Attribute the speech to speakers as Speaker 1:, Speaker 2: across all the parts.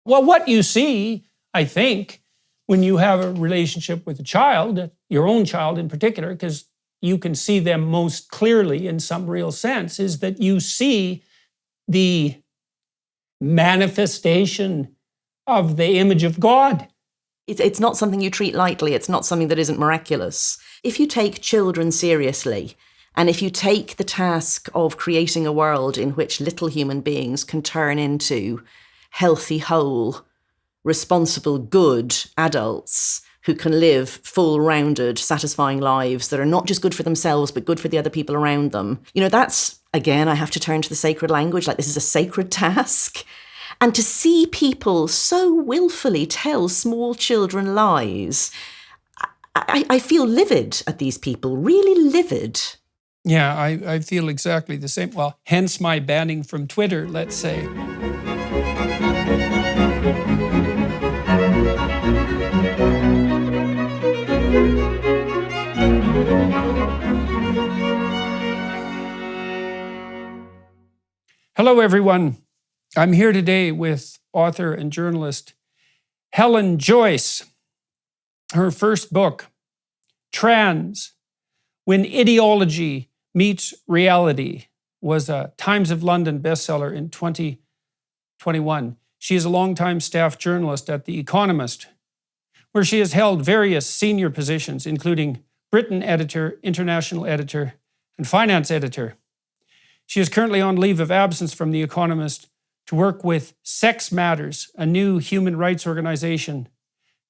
Speaker 1: Well, what you see, I think, when you have a relationship with a child, your own child in particular, because you can see them most clearly in some real sense, is that you see the manifestation of the image of God.
Speaker 2: It's not something you treat lightly. It's not something that isn't miraculous. If you take children seriously, and if you take the task of creating a world in which little human beings can turn into healthy, whole, responsible, good adults who can live full-rounded, satisfying lives that are not just good for themselves, but good for the other people around them, that's, again, I have to turn to the sacred language, like this is a sacred task. And to see people so willfully tell small children lies, I feel livid at these people, really livid.
Speaker 1: Yeah, I feel exactly the same. Well, hence my banning from Twitter, let's say. Hello, everyone. I'm here today with author and journalist Helen Joyce. Her first book, Trans, When Ideology Meets Reality, was a Times of London bestseller in 2021. She is a longtime staff journalist at The Economist, where she has held various senior positions, including Britain editor, international editor, and finance editor. She is currently on leave of absence from The Economist to work with Sex Matters, a new human rights organization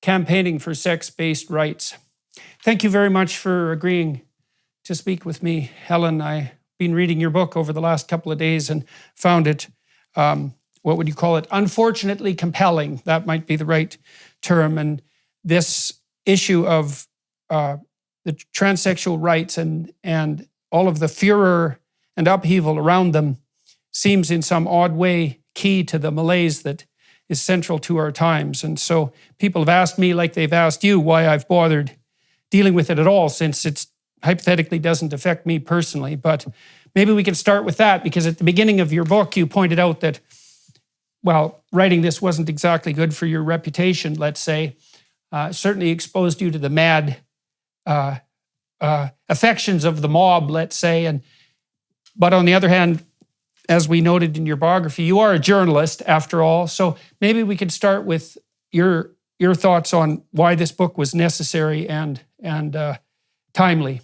Speaker 1: campaigning for sex-based rights. Thank you very much for agreeing to speak with me, Helen. I've been reading your book over the last couple of days and found it, what would you call it, unfortunately compelling. That might be the right term. And this issue of the transsexual rights and all of the furor and upheaval around them seems in some odd way key to the malaise that is central to our times. And so people have asked me, like they've asked you, why I've bothered dealing with it at all, since it hypothetically doesn't affect me personally. But maybe we can start with that, because at the beginning of your book, you pointed out that, well, writing this wasn't exactly good for your reputation, let's say. Certainly exposed you to the mad affections of the mob, let's say. But on the other hand, as we noted in your biography, you are a journalist after all. So maybe we could start with your thoughts on why this book was necessary and timely.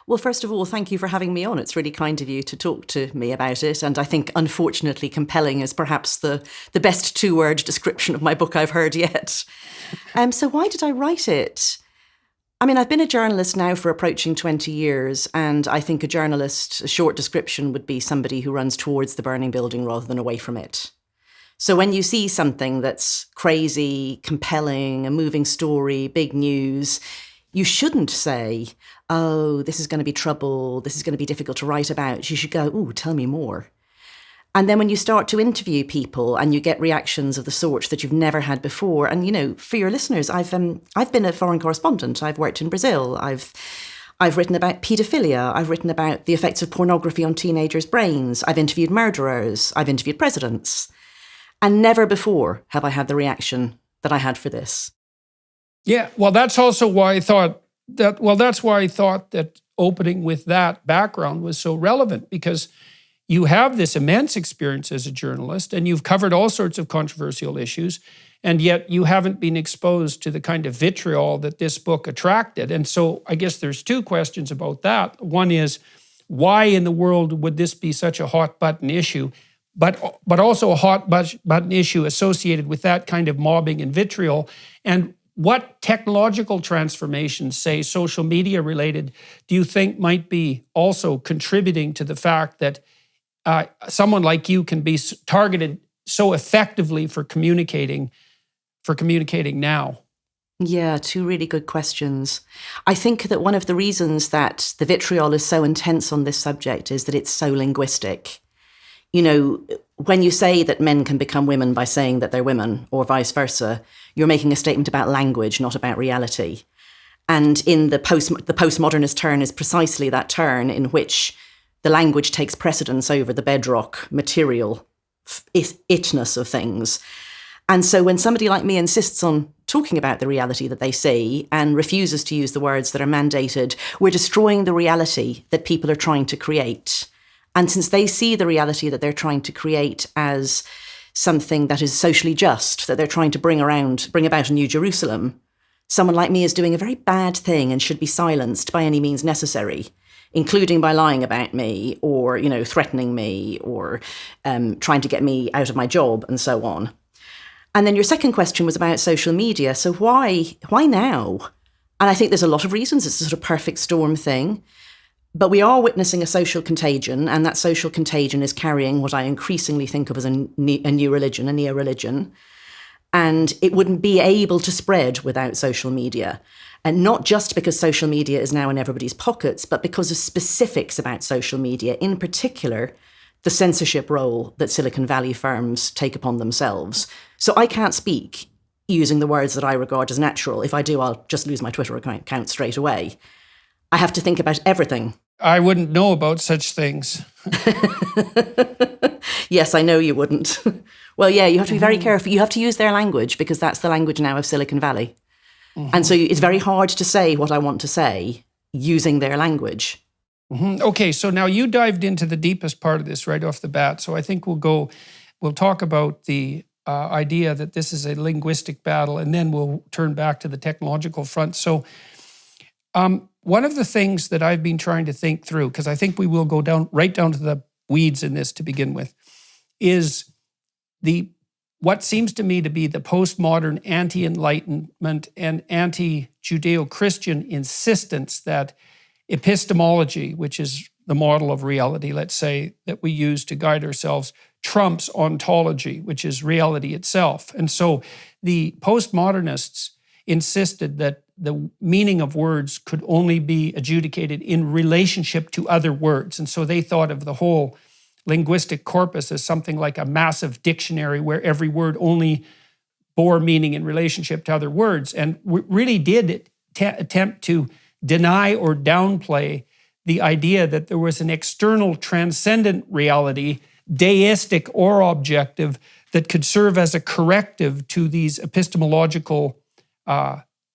Speaker 2: Well, first of all, thank you for having me on. It's really kind of you to talk to me about it. And I think, unfortunately, compelling is perhaps the best two-word description of my book I've heard yet. So why did I write it? I mean, I've been a journalist now for approaching 20 years, and I think a short description would be somebody who runs towards the burning building rather than away from it. So when you see something that's crazy, compelling, a moving story, big news, you shouldn't say, oh, this is going to be trouble, this is going to be difficult to write about. You should go, ooh, tell me more. And then when you start to interview people and you get reactions of the sort that you've never had before, and, for your listeners, I've been a foreign correspondent. I've worked in Brazil. I've written about paedophilia. I've written about the effects of pornography on teenagers' brains. I've interviewed murderers. I've interviewed presidents. And never before have I had the reaction that I had for this.
Speaker 1: Yeah, well, that's also why I thought that opening with that background was so relevant, because you have this immense experience as a journalist and you've covered all sorts of controversial issues, and yet you haven't been exposed to the kind of vitriol that this book attracted. And so I guess there's two questions about that. One is, why in the world would this be such a hot button issue, but also a hot button issue associated with that kind of mobbing and vitriol? And what technological transformations, say social media related, do you think might be also contributing to the fact that someone like you can be targeted so effectively for communicating now?
Speaker 2: Yeah, two really good questions. I think that one of the reasons that the vitriol is so intense on this subject is that it's so linguistic. When you say that men can become women by saying that they're women, or vice versa, you're making a statement about language, not about reality. And in the postmodernist turn is precisely that turn in which the language takes precedence over the bedrock material itness of things. And so when somebody like me insists on talking about the reality that they see and refuses to use the words that are mandated, we're destroying the reality that people are trying to create. And since they see the reality that they're trying to create as something that is socially just, that they're trying to bring about a new Jerusalem, someone like me is doing a very bad thing and should be silenced by any means necessary, including by lying about me or, threatening me or trying to get me out of my job and so on. And then your second question was about social media. So why now? And I think there's a lot of reasons. It's a sort of perfect storm thing. But we are witnessing a social contagion, and that social contagion is carrying what I increasingly think of as a new religion, a neo-religion. And it wouldn't be able to spread without social media. And not just because social media is now in everybody's pockets, but because of specifics about social media, in particular, the censorship role that Silicon Valley firms take upon themselves. So I can't speak using the words that I regard as natural. If I do, I'll just lose my Twitter account straight away. I have to think about everything.
Speaker 1: I wouldn't know about such things.
Speaker 2: Yes, I know you wouldn't. Well, yeah, you have to be very careful. You have to use their language because that's the language now of Silicon Valley. And so it's very hard to say what I want to say using their language.
Speaker 1: Okay, so now you dived into the deepest part of this right off the bat. So I think we'll talk about the idea that this is a linguistic battle, and then we'll turn back to the technological front. So one of the things that I've been trying to think through, because I think we will go right down to the weeds in this to begin with, is what seems to me to be the postmodern anti-enlightenment and anti-Judeo-Christian insistence that epistemology, which is the model of reality, let's say, that we use to guide ourselves, trumps ontology, which is reality itself. And so the postmodernists insisted that the meaning of words could only be adjudicated in relationship to other words. And so they thought of the whole linguistic corpus as something like a massive dictionary where every word only bore meaning in relationship to other words, and really did attempt to deny or downplay the idea that there was an external transcendent reality, deistic or objective, that could serve as a corrective to these epistemological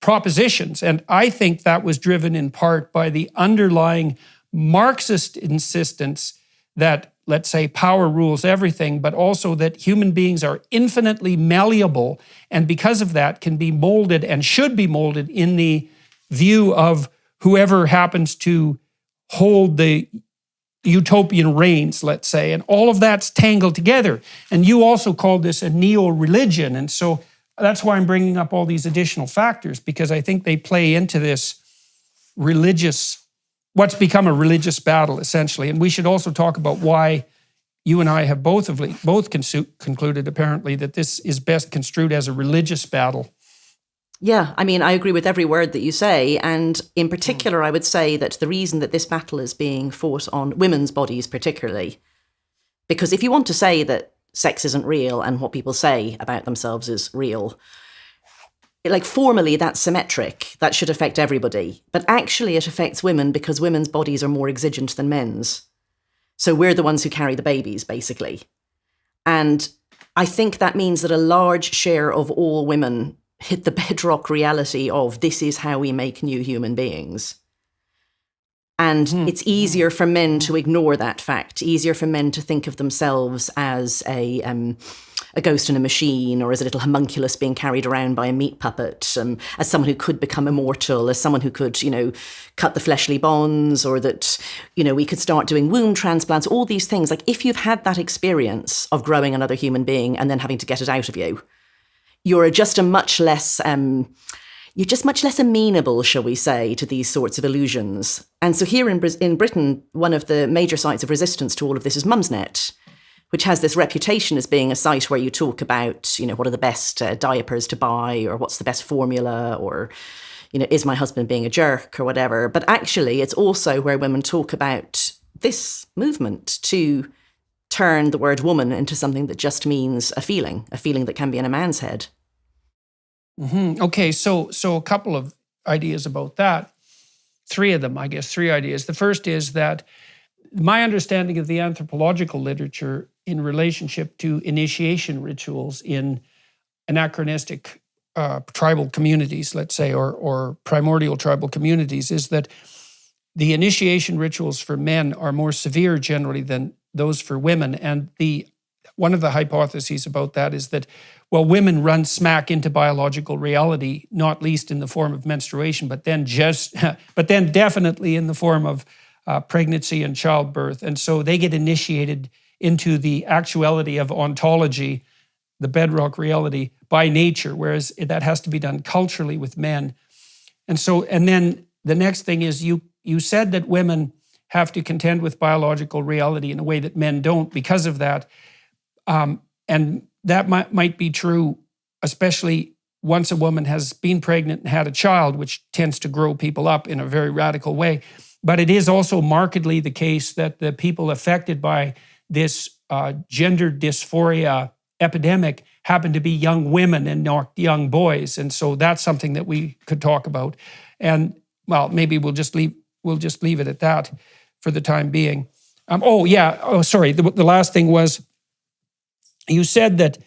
Speaker 1: propositions. And I think that was driven in part by the underlying Marxist insistence that, let's say, power rules everything, but also that human beings are infinitely malleable, and because of that can be molded and should be molded in the view of whoever happens to hold the utopian reins, let's say, and all of that's tangled together. And you also called this a neo-religion, and so that's why I'm bringing up all these additional factors, because I think they play into this what's become a religious battle, essentially. And we should also talk about why you and I have both concluded, apparently, that this is best construed as a religious battle.
Speaker 2: Yeah, I mean, I agree with every word that you say. And in particular, I would say that the reason that this battle is being fought on women's bodies particularly, because if you want to say that sex isn't real and what people say about themselves is real, like formally that's symmetric, that should affect everybody. But actually it affects women because women's bodies are more exigent than men's. So we're the ones who carry the babies, basically. And I think that means that a large share of all women hit the bedrock reality of this is how we make new human beings. And it's easier for men to ignore that fact, easier for men to think of themselves as a ghost in a machine, or as a little homunculus being carried around by a meat puppet, as someone who could become immortal, as someone who could, cut the fleshly bonds, or that, we could start doing womb transplants, all these things. Like if you've had that experience of growing another human being and then having to get it out of you, you're just much less amenable, shall we say, to these sorts of illusions. And so here in Britain, one of the major sites of resistance to all of this is Mumsnet, which has this reputation as being a site where you talk about, what are the best diapers to buy, or what's the best formula, or, is my husband being a jerk, or whatever. But actually, it's also where women talk about this movement to turn the word woman into something that just means a feeling that can be in a man's head.
Speaker 1: Okay, so a couple of ideas about that. Three ideas. The first is that my understanding of the anthropological literature in relationship to initiation rituals in anachronistic tribal communities, let's say, or primordial tribal communities, is that the initiation rituals for men are more severe generally than those for women. And one of the hypotheses about that is that, well, women run smack into biological reality, not least in the form of menstruation, but then definitely in the form of pregnancy and childbirth. And so they get initiated into the actuality of ontology, the bedrock reality, by nature, whereas that has to be done culturally with men. And then the next thing is you said that women have to contend with biological reality in a way that men don't because of that. And that might be true, especially once a woman has been pregnant and had a child, which tends to grow people up in a very radical way. But it is also markedly the case that the people affected by this gender dysphoria epidemic happen to be young women and not young boys. And so that's something that we could talk about. And well, maybe we'll just leave it at that for the time being. The last thing was, you said that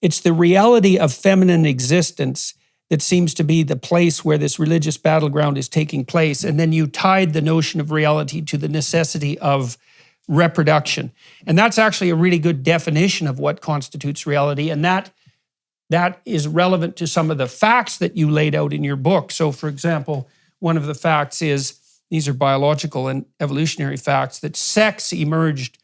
Speaker 1: it's the reality of feminine existence that seems to be the place where this religious battleground is taking place. And then you tied the notion of reality to the necessity of reproduction. And that's actually a really good definition of what constitutes reality. And that is relevant to some of the facts that you laid out in your book. So, for example, one of the facts is, these are biological and evolutionary facts, that sex emerged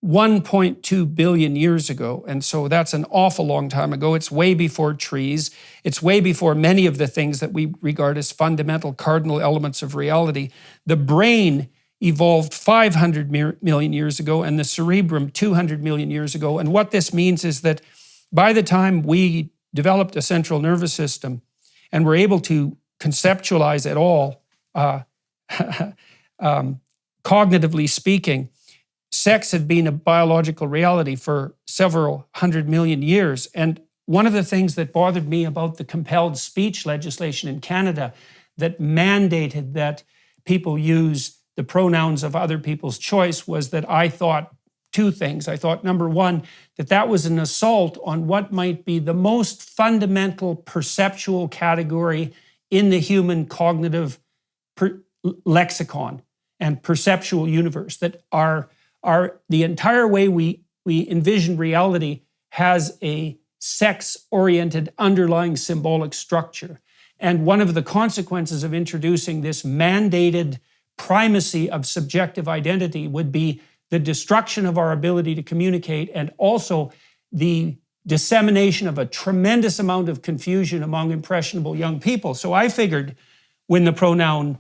Speaker 1: 1.2 billion years ago. And so that's an awful long time ago. It's way before trees. It's way before many of the things that we regard as fundamental cardinal elements of reality. The brain evolved 500 million years ago and the cerebrum 200 million years ago. And what this means is that by the time we developed a central nervous system and were able to conceptualize at all, cognitively speaking, sex had been a biological reality for several 100 million years. And one of the things that bothered me about the compelled speech legislation in Canada that mandated that people use the pronouns of other people's choice was that I thought two things. I thought, number one, that was an assault on what might be the most fundamental perceptual category in the human cognitive lexicon and perceptual universe, that the entire way we envision reality has a sex-oriented underlying symbolic structure. And one of the consequences of introducing this mandated primacy of subjective identity would be the destruction of our ability to communicate, and also the dissemination of a tremendous amount of confusion among impressionable young people. So I figured when the pronoun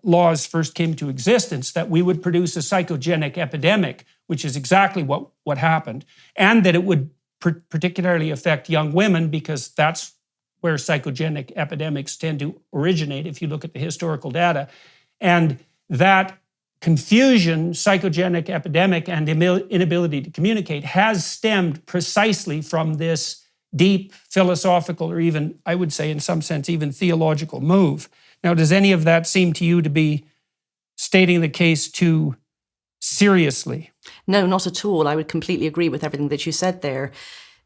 Speaker 1: laws first came to existence that we would produce a psychogenic epidemic, which is exactly what happened, and that it would particularly affect young women, because that's where psychogenic epidemics tend to originate if you look at the historical data. And that confusion, psychogenic epidemic, and inability to communicate has stemmed precisely from this deep philosophical, or even, I would say in some sense, even theological move. Now, does any of that seem to you to be stating the case too seriously?
Speaker 2: No, not at all. I would completely agree with everything that you said there.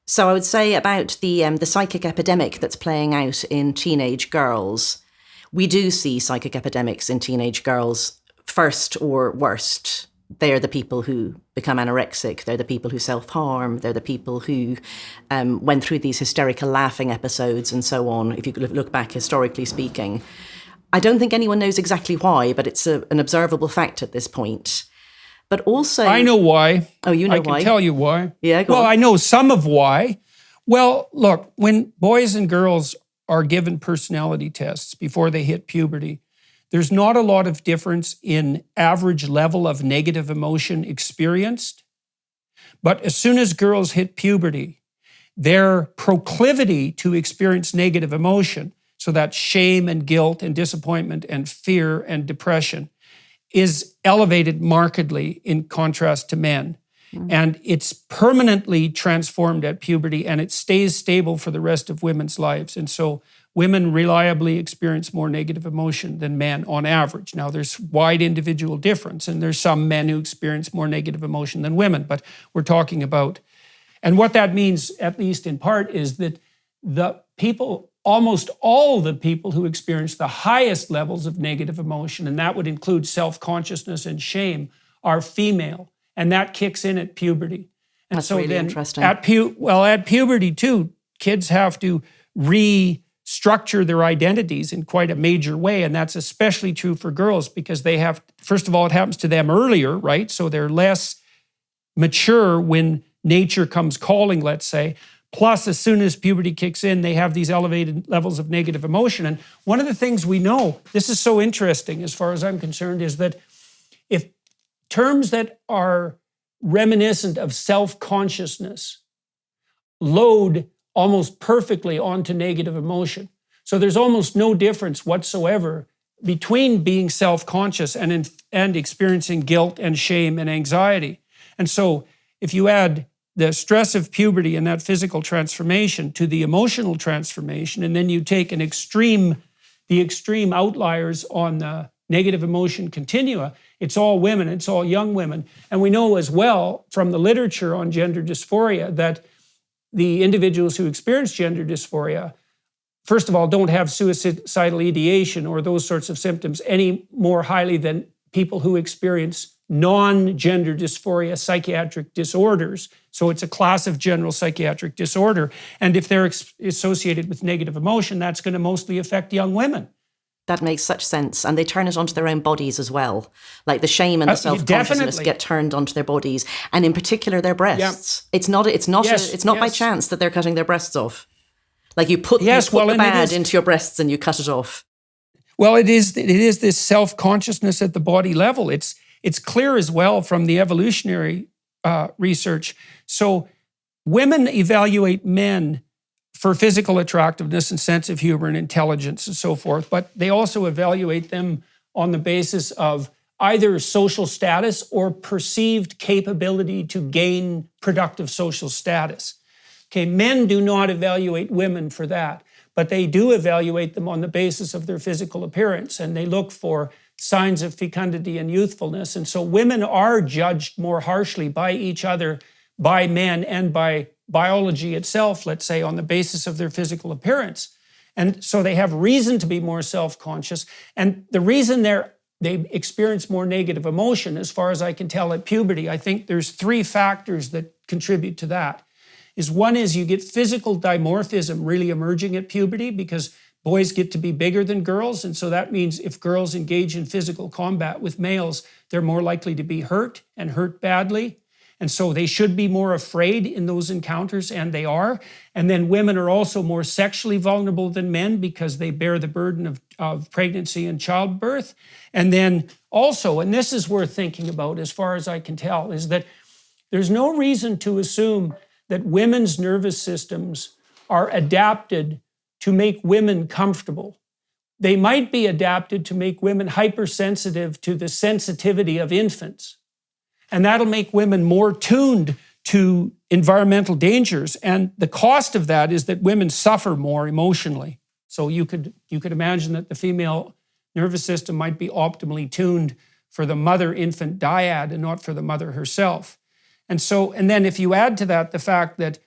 Speaker 2: So I would say about the psychic epidemic that's playing out in teenage girls. We do see psychic epidemics in teenage girls first or worst. They're the people who become anorexic. They're the people who self-harm. They're the people who went through these hysterical laughing episodes and so on, if you look back historically speaking. I don't think anyone knows exactly why, but it's an observable fact at this point. But also... I
Speaker 1: know why.
Speaker 2: Oh, you know why?
Speaker 1: I can tell you why.
Speaker 2: Yeah, go on.
Speaker 1: I know some of why. Well, look, when boys and girls are given personality tests before they hit puberty, there's not a lot of difference in average level of negative emotion experienced. But as soon as girls hit puberty, their proclivity to experience negative emotion, so that shame and guilt and disappointment and fear and depression, is elevated markedly in contrast to men. Mm-hmm. And it's permanently transformed at puberty, and it stays stable for the rest of women's lives. And so women reliably experience more negative emotion than men on average. Now, there's wide individual difference, and there's some men who experience more negative emotion than women, but we're talking about... And what that means, at least in part, is that almost all the people who experience the highest levels of negative emotion, and that would include self-consciousness and shame, are female. And that kicks in at puberty. And
Speaker 2: That's
Speaker 1: so
Speaker 2: really
Speaker 1: then
Speaker 2: interesting.
Speaker 1: at puberty too, kids have to restructure their identities in quite a major way. And that's especially true for girls because they have, first of all, it happens to them earlier, right? So they're less mature when nature comes calling, let's say. Plus, as soon as puberty kicks in, they have these elevated levels of negative emotion. And one of the things we know, this is so interesting as far as I'm concerned, is that if terms that are reminiscent of self-consciousness load almost perfectly onto negative emotion. So there's almost no difference whatsoever between being self-conscious and experiencing guilt and shame and anxiety. And so if you add the stress of puberty and that physical transformation to the emotional transformation, and then you take the extreme outliers on the negative emotion continua, it's all women, it's all young women. And we know as well from the literature on gender dysphoria that the individuals who experience gender dysphoria, first of all, don't have suicidal ideation or those sorts of symptoms any more highly than people who experience non-gender dysphoria psychiatric disorders. So it's a class of general psychiatric disorder. And if they're associated with negative emotion, that's going to mostly affect young women.
Speaker 2: That makes such sense. And they turn it onto their own bodies as well. Like the shame and the self-consciousness get turned onto their bodies, and in particular their breasts. Yeah. It's not by chance that they're cutting their breasts off. Like you put the bad into your breasts and you cut it off.
Speaker 1: Well, it is this self-consciousness at the body level. It's clear as well from the evolutionary research. So women evaluate men for physical attractiveness and sense of humor and intelligence and so forth, but they also evaluate them on the basis of either social status or perceived capability to gain productive social status. Okay, men do not evaluate women for that, but they do evaluate them on the basis of their physical appearance, and they look for signs of fecundity and youthfulness. And so women are judged more harshly by each other, by men, and by biology itself, let's say, on the basis of their physical appearance. And so they have reason to be more self-conscious. And the reason they experience more negative emotion, as far as I can tell at puberty, I think there's 3 factors that contribute to that. One is you get physical dimorphism really emerging at puberty because boys get to be bigger than girls. And so that means if girls engage in physical combat with males, they're more likely to be hurt and hurt badly. And so they should be more afraid in those encounters, and they are. And then women are also more sexually vulnerable than men because they bear the burden of pregnancy and childbirth. And then also, and this is worth thinking about as far as I can tell, is that there's no reason to assume that women's nervous systems are adapted to make women comfortable. They might be adapted to make women hypersensitive to the sensitivity of infants. And that'll make women more tuned to environmental dangers. And the cost of that is that women suffer more emotionally. So you could imagine that the female nervous system might be optimally tuned for the mother-infant dyad and not for the mother herself. And then if you add to that the fact that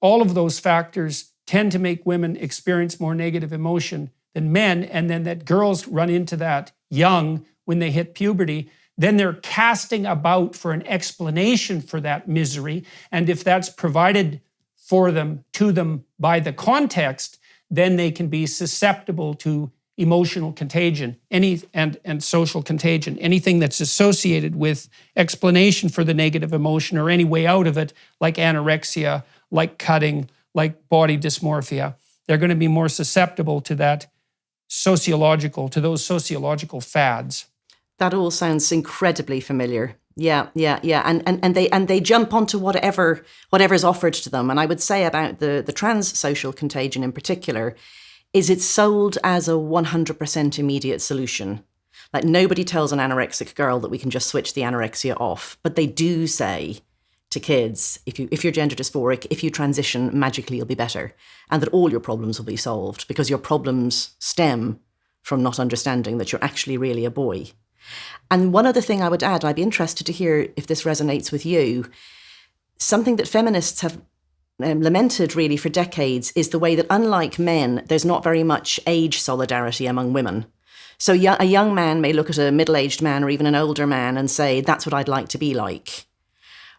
Speaker 1: all of those factors tend to make women experience more negative emotion than men, and then that girls run into that young when they hit puberty, then they're casting about for an explanation for that misery. And if that's provided for them, to them by the context, then they can be susceptible to emotional contagion, and social contagion, anything that's associated with explanation for the negative emotion or any way out of it, like anorexia, like cutting, like body dysmorphia. They're going to be more susceptible to those sociological fads.
Speaker 2: That all sounds incredibly familiar. Yeah. And they jump onto whatever's offered to them. And I would say about the trans social contagion in particular, is it's sold as a 100% immediate solution. Like nobody tells an anorexic girl that we can just switch the anorexia off, but they do say to kids, if you're gender dysphoric, if you transition, magically you'll be better, and that all your problems will be solved because your problems stem from not understanding that you're actually really a boy. And one other thing I would add, I'd be interested to hear if this resonates with you, something that feminists have lamented really for decades is the way that, unlike men, there's not very much age solidarity among women. So a young man may look at a middle-aged man or even an older man and say, that's what I'd like to be like.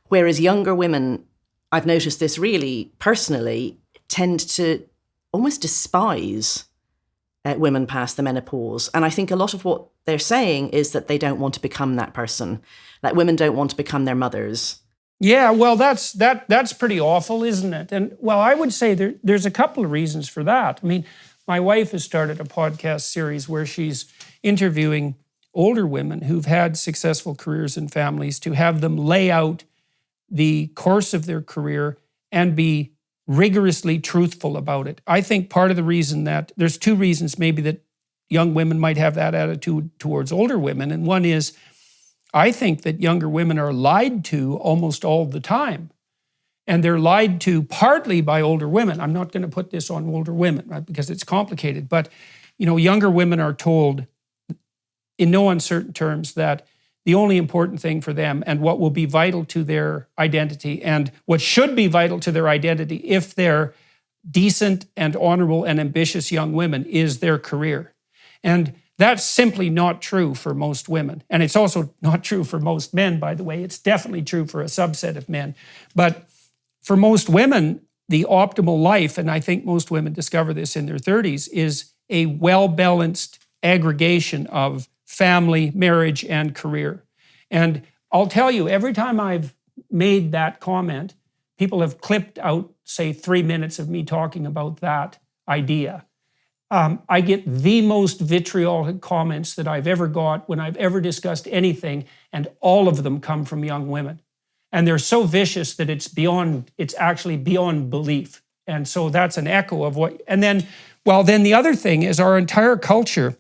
Speaker 2: Whereas younger women, I've noticed this really personally, tend to almost despise women past the menopause. And I think a lot of what they're saying is that they don't want to become that person. Like women don't want to become their mothers.
Speaker 1: Yeah, well, that's pretty awful, isn't it? And well, I would say there's a couple of reasons for that. I mean, my wife has started a podcast series where she's interviewing older women who've had successful careers and families to have them lay out the course of their career and be rigorously truthful about it. I think part of the reason that, there's two reasons maybe that young women might have that attitude towards older women. And one is, I think that younger women are lied to almost all the time. And they're lied to partly by older women. I'm not going to put this on older women, right, because it's complicated. But, younger women are told in no uncertain terms that the only important thing for them and what will be vital to their identity and what should be vital to their identity if they're decent and honorable and ambitious young women is their career. And that's simply not true for most women. And it's also not true for most men, by the way. It's definitely true for a subset of men. But for most women, the optimal life, and I think most women discover this in their 30s, is a well-balanced aggregation of family, marriage, and career. And I'll tell you, every time I've made that comment, people have clipped out, say, 3 minutes of me talking about that idea. I get the most vitriolic comments that I've ever got when I've ever discussed anything, and all of them come from young women. And they're so vicious that it's actually beyond belief. And so that's an echo of what, and then the other thing is our entire culture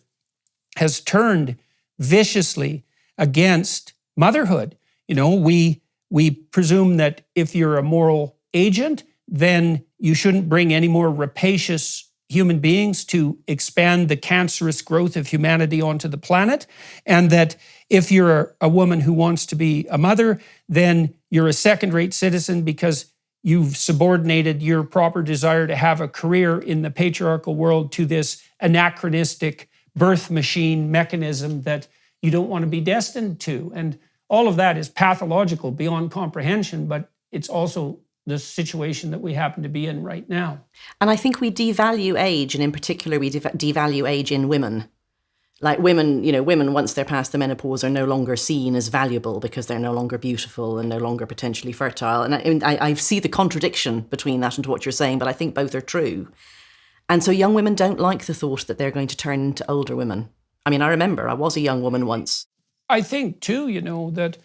Speaker 1: has turned viciously against motherhood. We presume that if you're a moral agent, then you shouldn't bring any more rapacious human beings to expand the cancerous growth of humanity onto the planet. And that if you're a woman who wants to be a mother, then you're a second-rate citizen because you've subordinated your proper desire to have a career in the patriarchal world to this anachronistic birth machine mechanism that you don't want to be destined to. And all of that is pathological beyond comprehension, but it's also the situation that we happen to be in right now.
Speaker 2: And I think we devalue age, and in particular, we devalue age in women. Like women, women once they're past the menopause are no longer seen as valuable because they're no longer beautiful and no longer potentially fertile. And I see the contradiction between that and what you're saying, but I think both are true. And so young women don't like the thought that they're going to turn into older women. I mean, I remember I was a young woman once.
Speaker 1: I think too, that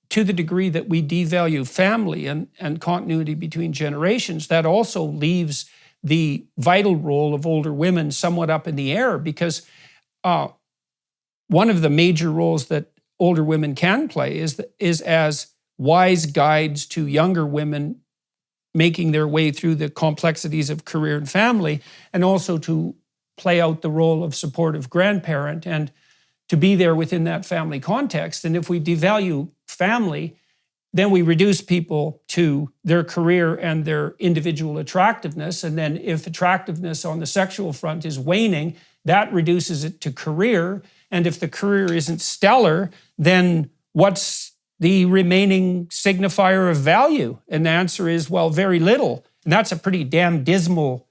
Speaker 1: to the degree that we devalue family and continuity between generations, that also leaves the vital role of older women somewhat up in the air, because one of the major roles that older women can play is as wise guides to younger women making their way through the complexities of career and family, and also to play out the role of supportive grandparent and to be there within that family context. And if we devalue family, then we reduce people to their career and their individual attractiveness. And then if attractiveness on the sexual front is waning, that reduces it to career. And if the career isn't stellar, then what's the remaining signifier of value? And the answer is, well, very little. And that's a pretty damn dismal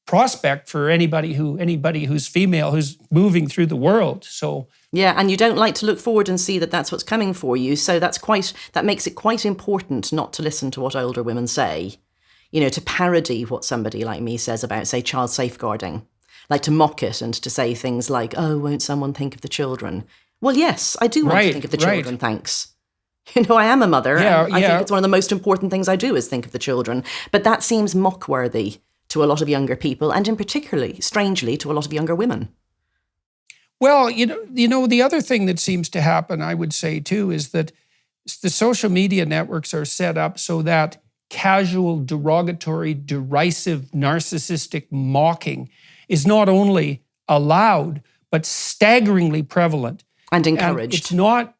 Speaker 1: prospect for anybody who's female, who's moving through the world. So
Speaker 2: yeah, and you don't like to look forward and see that that's what's coming for you. So that makes it quite important not to listen to what older women say. To parody what somebody like me says about, say, child safeguarding, like to mock it and to say things like, "Oh, won't someone think of the children?" Well, yes, I do want to think of the children. Thanks. I am a mother.
Speaker 1: Yeah,
Speaker 2: and I think it's one of the most important things I do is think of the children. But that seems mock-worthy to a lot of younger people, and in particularly, strangely, to a lot of younger women.
Speaker 1: Well, the other thing that seems to happen, I would say too, is that the social media networks are set up so that casual, derogatory, derisive, narcissistic mocking is not only allowed, but staggeringly prevalent.
Speaker 2: And encouraged.
Speaker 1: And it's not,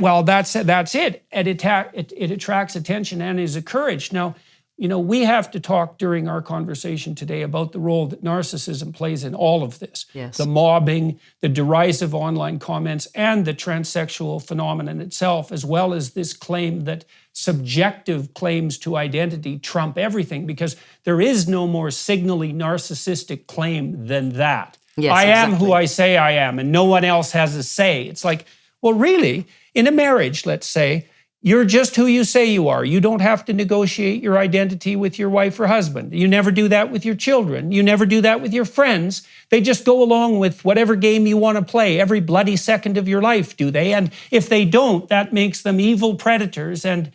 Speaker 1: well, that's it. It attracts attention and is encouraged. Now, we have to talk during our conversation today about the role that narcissism plays in all of this.
Speaker 2: Yes.
Speaker 1: The mobbing, the derisive online comments, and the transsexual phenomenon itself, as well as this claim that subjective claims to identity trump everything, because there is no more signally narcissistic claim than that.
Speaker 2: Yes,
Speaker 1: I am
Speaker 2: exactly.
Speaker 1: who I say I am, and no one else has a say. It's like, well, really, in a marriage, let's say, you're just who you say you are. You don't have to negotiate your identity with your wife or husband. You never do that with your children. You never do that with your friends. They just go along with whatever game you want to play every bloody second of your life, do they? And if they don't, that makes them evil predators and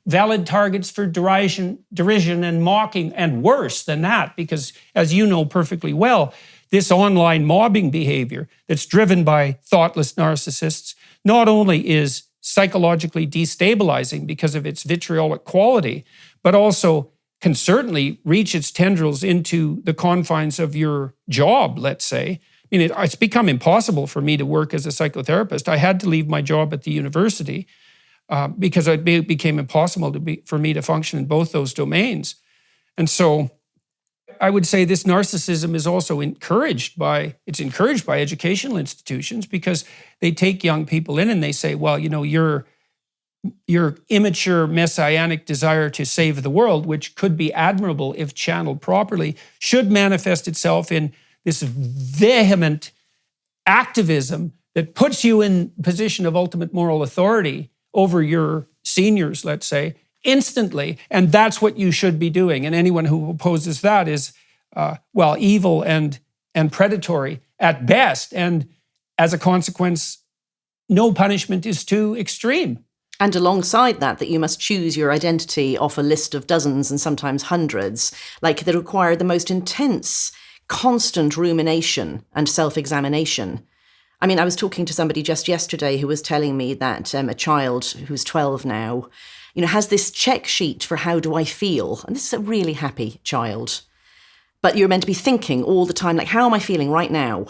Speaker 1: valid targets for derision and mocking, and worse than that, because as you know perfectly well, this online mobbing behavior that's driven by thoughtless narcissists not only is psychologically destabilizing because of its vitriolic quality, but also can certainly reach its tendrils into the confines of your job, let's say. I mean, it's become impossible for me to work as a psychotherapist. I had to leave my job at the university because it became impossible for me to function in both those domains. And so I would say this narcissism is also encouraged by educational institutions, because they take young people in and they say, well, your immature messianic desire to save the world, which could be admirable if channeled properly, should manifest itself in this vehement activism that puts you in position of ultimate moral authority over your seniors, let's say, instantly, and that's what you should be doing. And anyone who opposes that is, evil and predatory at best. And as a consequence, no punishment is too extreme.
Speaker 2: And alongside that you must choose your identity off a list of dozens and sometimes hundreds, like that require the most intense, constant rumination and self-examination. I mean, I was talking to somebody just yesterday who was telling me that a child who's 12 now, has this check sheet for how do I feel? And this is a really happy child. But you're meant to be thinking all the time, like, how am I feeling right now?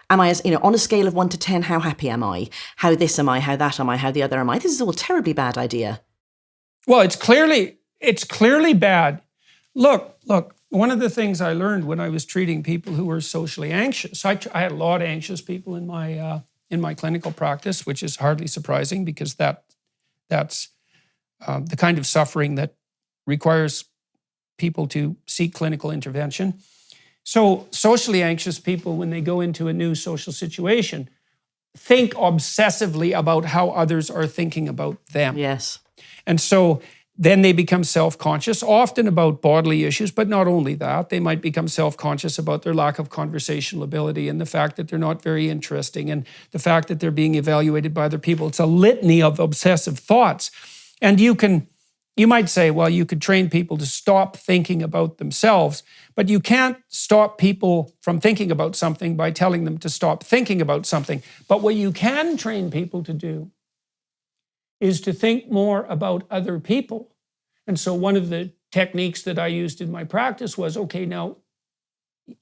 Speaker 2: Am I, on a scale of 1 to 10, how happy am I? How this am I? How that am I? How the other am I? This is all a terribly bad idea.
Speaker 1: Well, it's clearly bad. Look, one of the things I learned when I was treating people who were socially anxious, I had a lot of anxious people in my clinical practice, which is hardly surprising, because that's the kind of suffering that requires people to seek clinical intervention. So socially anxious people, when they go into a new social situation, think obsessively about how others are thinking about them.
Speaker 2: Yes.
Speaker 1: And so then they become self-conscious, often about bodily issues, but not only that. They might become self-conscious about their lack of conversational ability and the fact that they're not very interesting and the fact that they're being evaluated by other people. It's a litany of obsessive thoughts. And you might say, well, you could train people to stop thinking about themselves, but you can't stop people from thinking about something by telling them to stop thinking about something. But what you can train people to do is to think more about other people. And so one of the techniques that I used in my practice was, okay, now,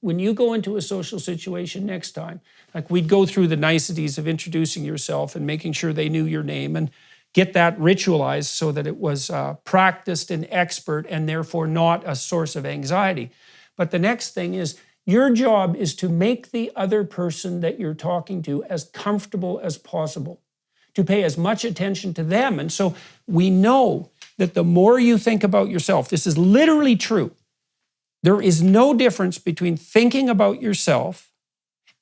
Speaker 1: when you go into a social situation next time, like we'd go through the niceties of introducing yourself and making sure they knew your name and get that ritualized so that it was practiced and expert and therefore not a source of anxiety. But the next thing is, your job is to make the other person that you're talking to as comfortable as possible, to pay as much attention to them. And so we know that the more you think about yourself, this is literally true. There is no difference between thinking about yourself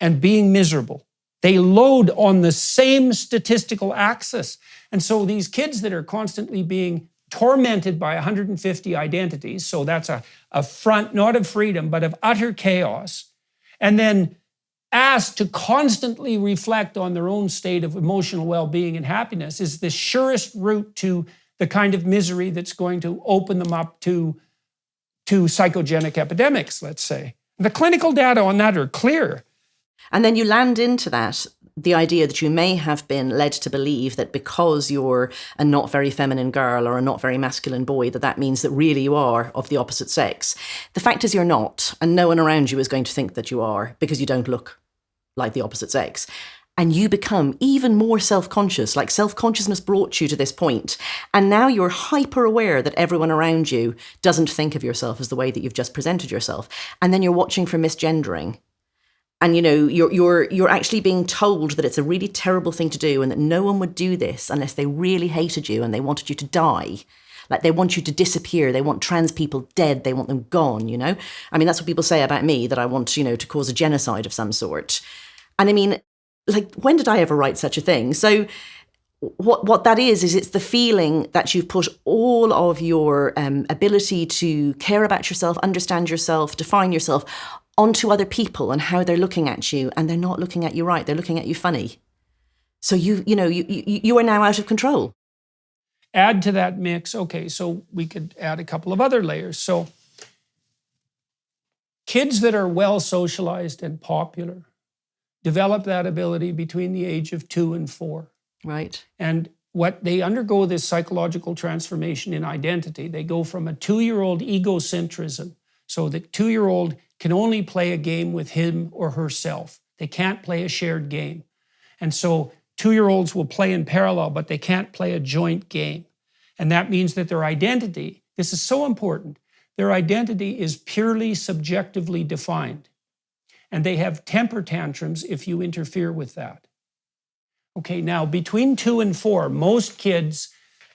Speaker 1: and being miserable. They load on the same statistical axis. And so these kids that are constantly being tormented by 150 identities, so that's a front not of freedom, but of utter chaos, and then asked to constantly reflect on their own state of emotional well-being and happiness, is the surest route to the kind of misery that's going to open them up to psychogenic epidemics, let's say. The clinical data on that are clear.
Speaker 2: And then you land into that, the idea that you may have been led to believe that because you're a not very feminine girl or a not very masculine boy, that means that really you are of the opposite sex. The fact is you're not, and no one around you is going to think that you are, because you don't look like the opposite sex. and you become even more self-conscious, like self-consciousness brought you to this point. And now you're hyper aware that everyone around you doesn't think of yourself as the way that you've just presented yourself. And then you're watching for misgendering. And, you're actually being told that it's a really terrible thing to do and that no one would do this unless they really hated you and they wanted you to die. Like they want you to disappear. They want trans people dead. They want them gone, I mean, that's what people say about me, that I want, to cause a genocide of some sort. And I mean, like, when did I ever write such a thing? So what that is it's the feeling that you've put all of your ability to care about yourself, understand yourself, define yourself onto other people and how they're looking at you, and they're not looking at you right. They're looking at you funny. So you are now out of control.
Speaker 1: Add to that mix, okay, so we could add a couple of other layers. So kids that are well socialized and popular develop that ability between the age of 2 and 4.
Speaker 2: Right.
Speaker 1: And what they undergo this psychological transformation in identity. They go from a 2-year-old egocentrism. So the 2-year-old can only play a game with him or herself. They can't play a shared game. And so 2-year-olds will play in parallel, but they can't play a joint game. And that means that their identity, this is so important, their identity is purely subjectively defined. And they have temper tantrums if you interfere with that. Okay, now between 2 and 4, most kids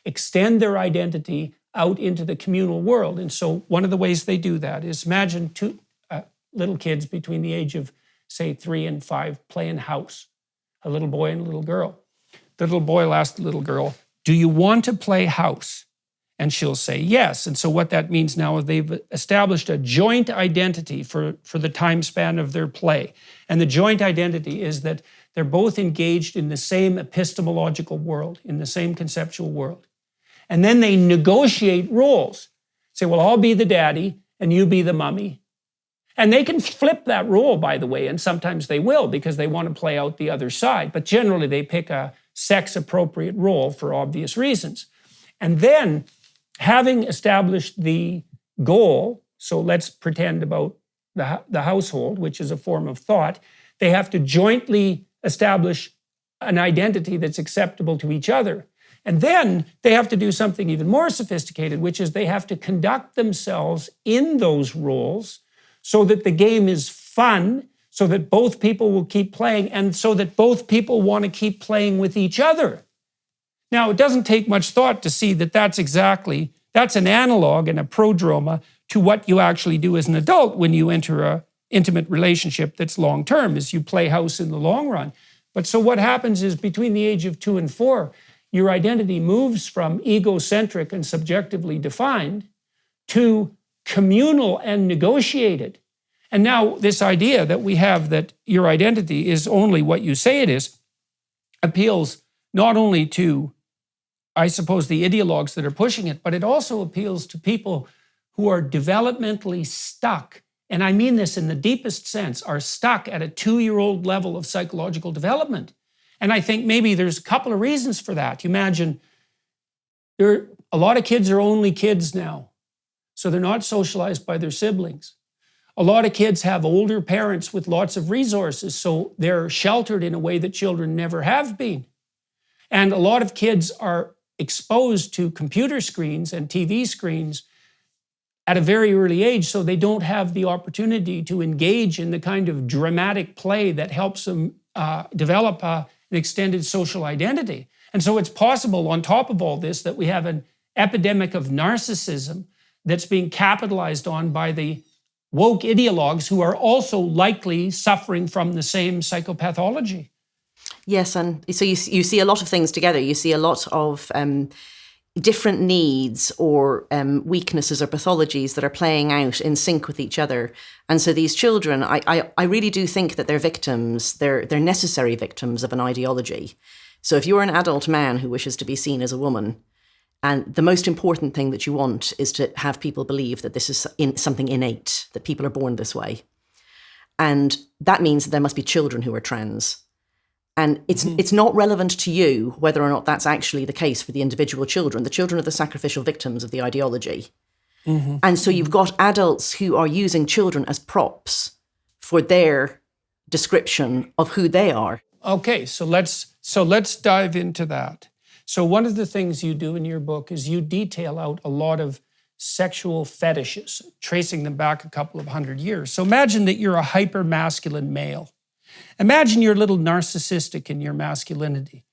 Speaker 1: extend their identity out into the communal world. And so one of the ways they do that is imagine 2 little kids between the age of, say, 3 and 5 playing house, a little boy and a little girl. The little boy will ask the little girl, "Do you want to play house?" And she'll say yes. And so what that means now is they've established a joint identity for the time span of their play. And the joint identity is that they're both engaged in the same epistemological world, in the same conceptual world. And then they negotiate roles. Say, well, I'll be the daddy and you be the mummy. And they can flip that role, by the way, and sometimes they will because they want to play out the other side. But generally they pick a sex-appropriate role for obvious reasons. And then, having established the goal, so let's pretend about the household, which is a form of thought, they have to jointly establish an identity that's acceptable to each other. And then they have to do something even more sophisticated, which is they have to conduct themselves in those roles so that the game is fun, so that both people will keep playing, and so that both people want to keep playing with each other. Now, it doesn't take much thought to see that that's an analog and a prodroma to what you actually do as an adult when you enter an intimate relationship that's long-term, is you play house in the long run. But so what happens is between the age of 2 and 4, your identity moves from egocentric and subjectively defined to communal and negotiated. And now this idea that we have that your identity is only what you say it is appeals not only to, I suppose, the ideologues that are pushing it, but it also appeals to people who are developmentally stuck, and I mean this in the deepest sense, are stuck at a 2-year-old level of psychological development. And I think maybe there's a couple of reasons for that. You imagine a lot of kids are only kids now, so they're not socialized by their siblings. A lot of kids have older parents with lots of resources, so they're sheltered in a way that children never have been. And a lot of kids are exposed to computer screens and TV screens at a very early age, so they don't have the opportunity to engage in the kind of dramatic play that helps them develop an extended social identity. And so it's possible, on top of all this, that we have an epidemic of narcissism that's being capitalized on by the woke ideologues who are also likely suffering from the same psychopathology.
Speaker 2: Yes, and so you see a lot of things together. You see a lot of different needs or weaknesses or pathologies that are playing out in sync with each other. And so these children, I really do think that they're victims, they're necessary victims of an ideology. So if you're an adult man who wishes to be seen as a woman, and the most important thing that you want is to have people believe that this is something innate, that people are born this way. And that means that there must be children who are trans. And it's not relevant to you whether or not that's actually the case for the individual children. The children are the sacrificial victims of the ideology. Mm-hmm. And so you've got adults who are using children as props for their description of who they are.
Speaker 1: Okay, so let's dive into that. So one of the things you do in your book is you detail out a lot of sexual fetishes, tracing them back a couple of hundred years. So imagine that you're a hyper-masculine male. Imagine you're a little narcissistic in your masculinity.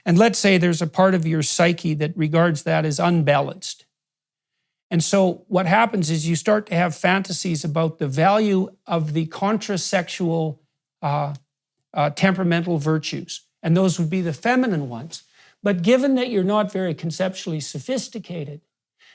Speaker 1: And let's say there's a part of your psyche that regards that as unbalanced. And so what happens is you start to have fantasies about the value of the contrasexual temperamental virtues. And those would be the feminine ones. But given that you're not very conceptually sophisticated,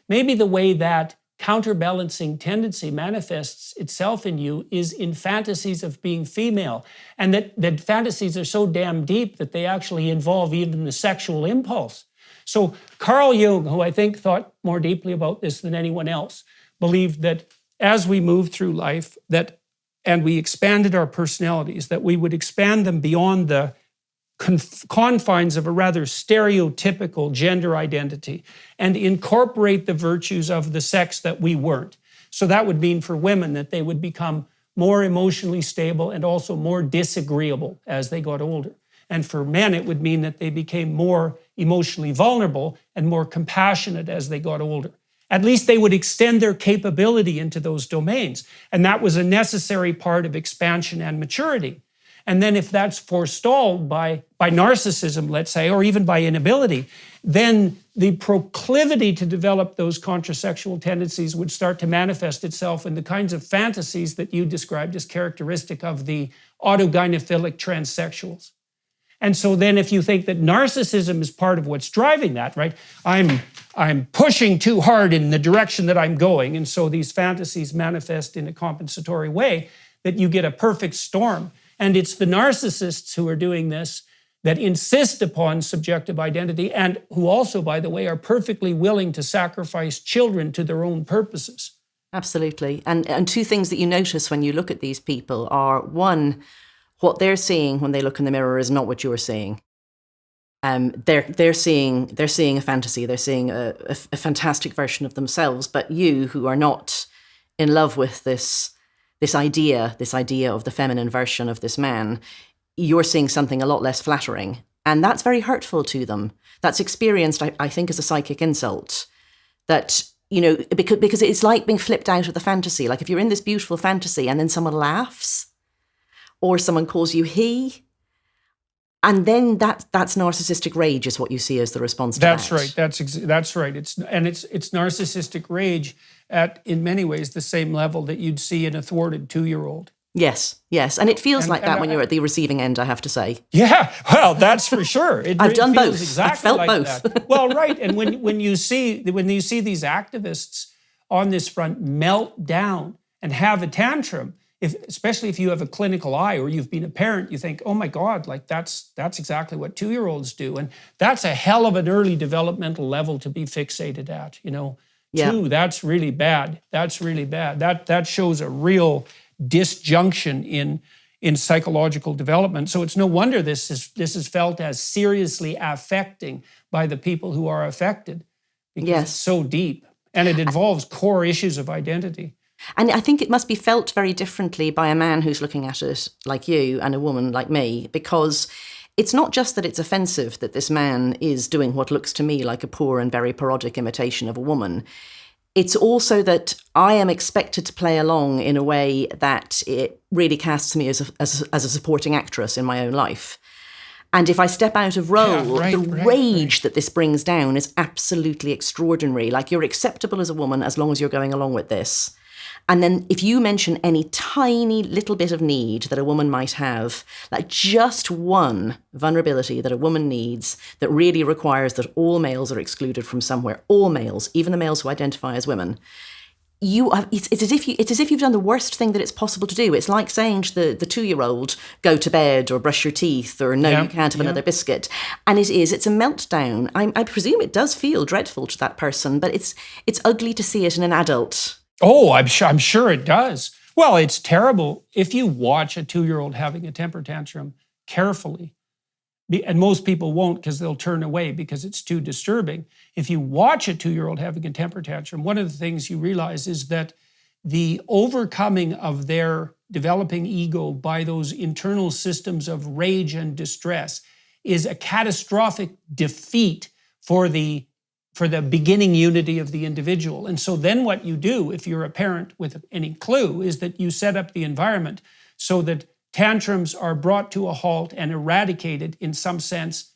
Speaker 1: maybe the way that counterbalancing tendency manifests itself in you is in fantasies of being female. And that fantasies are so damn deep that they actually involve even the sexual impulse. So Carl Jung, who I think thought more deeply about this than anyone else, believed that as we move through life, and we expanded our personalities, that we would expand them beyond the confines of a rather stereotypical gender identity and incorporate the virtues of the sex that we weren't. So that would mean for women that they would become more emotionally stable and also more disagreeable as they got older. And for men, it would mean that they became more emotionally vulnerable and more compassionate as they got older. At least they would extend their capability into those domains. And that was a necessary part of expansion and maturity. And then if that's forestalled by narcissism, let's say, or even by inability, then the proclivity to develop those contrasexual tendencies would start to manifest itself in the kinds of fantasies that you described as characteristic of the autogynephilic transsexuals. And so then if you think that narcissism is part of what's driving that, right? I'm pushing too hard in the direction that I'm going, and so these fantasies manifest in a compensatory way, that you get a perfect storm. And it's the narcissists who are doing this that insist upon subjective identity and who also, by the way, are perfectly willing to sacrifice children to their own purposes.
Speaker 2: Absolutely. And two things that you notice when you look at these people are, one, what they're seeing when they look in the mirror is not what you're seeing. They're seeing a fantasy. They're seeing a fantastic version of themselves. But you, who are not in love with this idea of the feminine version of this man, you're seeing something a lot less flattering. And that's very hurtful to them. That's experienced, I think, as a psychic insult. That, because it's like being flipped out of the fantasy. Like if you're in this beautiful fantasy and then someone laughs or someone calls you he, and then that's narcissistic rage is what you see as the response to that.
Speaker 1: That's right. That's right. It's narcissistic rage at, in many ways, the same level that you'd see in a thwarted 2-year-old.
Speaker 2: Yes. And it feels like that when you're at the receiving end, I have to say.
Speaker 1: Yeah, well, that's for sure.
Speaker 2: I've done both.
Speaker 1: Exactly
Speaker 2: I've felt
Speaker 1: like
Speaker 2: both.
Speaker 1: That. Well, right. And when you see these activists on this front melt down and have a tantrum, especially if you have a clinical eye or you've been a parent, you think, oh my God, like that's exactly what 2-year-olds do. And that's a hell of an early developmental level to be fixated at,
Speaker 2: Yeah.
Speaker 1: 2, that's really bad. That's really bad. That shows a real disjunction in psychological development. So it's no wonder this is felt as seriously affecting by the people who are affected, because it's so deep and it involves core issues of identity.
Speaker 2: And I think it must be felt very differently by a man who's looking at it like you and a woman like me, because it's not just that it's offensive that this man is doing what looks to me like a poor and very parodic imitation of a woman. It's also that I am expected to play along in a way that it really casts me as a supporting actress in my own life. And if I step out of role, the rage that this brings down is absolutely extraordinary. Like, you're acceptable as a woman as long as you're going along with this. And then if you mention any tiny little bit of need that a woman might have, like just one vulnerability that a woman needs that really requires that all males are excluded from somewhere, all males, even the males who identify as women, it's as if you've done the worst thing that it's possible to do. It's like saying to the 2-year-old, go to bed or brush your teeth, or no, you can't have another biscuit. And it's a meltdown. I presume it does feel dreadful to that person, but it's ugly to see it in an adult.
Speaker 1: Oh, I'm sure it does. Well, it's terrible if you watch a 2-year-old having a temper tantrum carefully. And most people won't, because they'll turn away because it's too disturbing. If you watch a 2-year-old having a temper tantrum, one of the things you realize is that the overcoming of their developing ego by those internal systems of rage and distress is a catastrophic defeat for the beginning unity of the individual. And so then what you do, if you're a parent with any clue, is that you set up the environment so that tantrums are brought to a halt and eradicated in some sense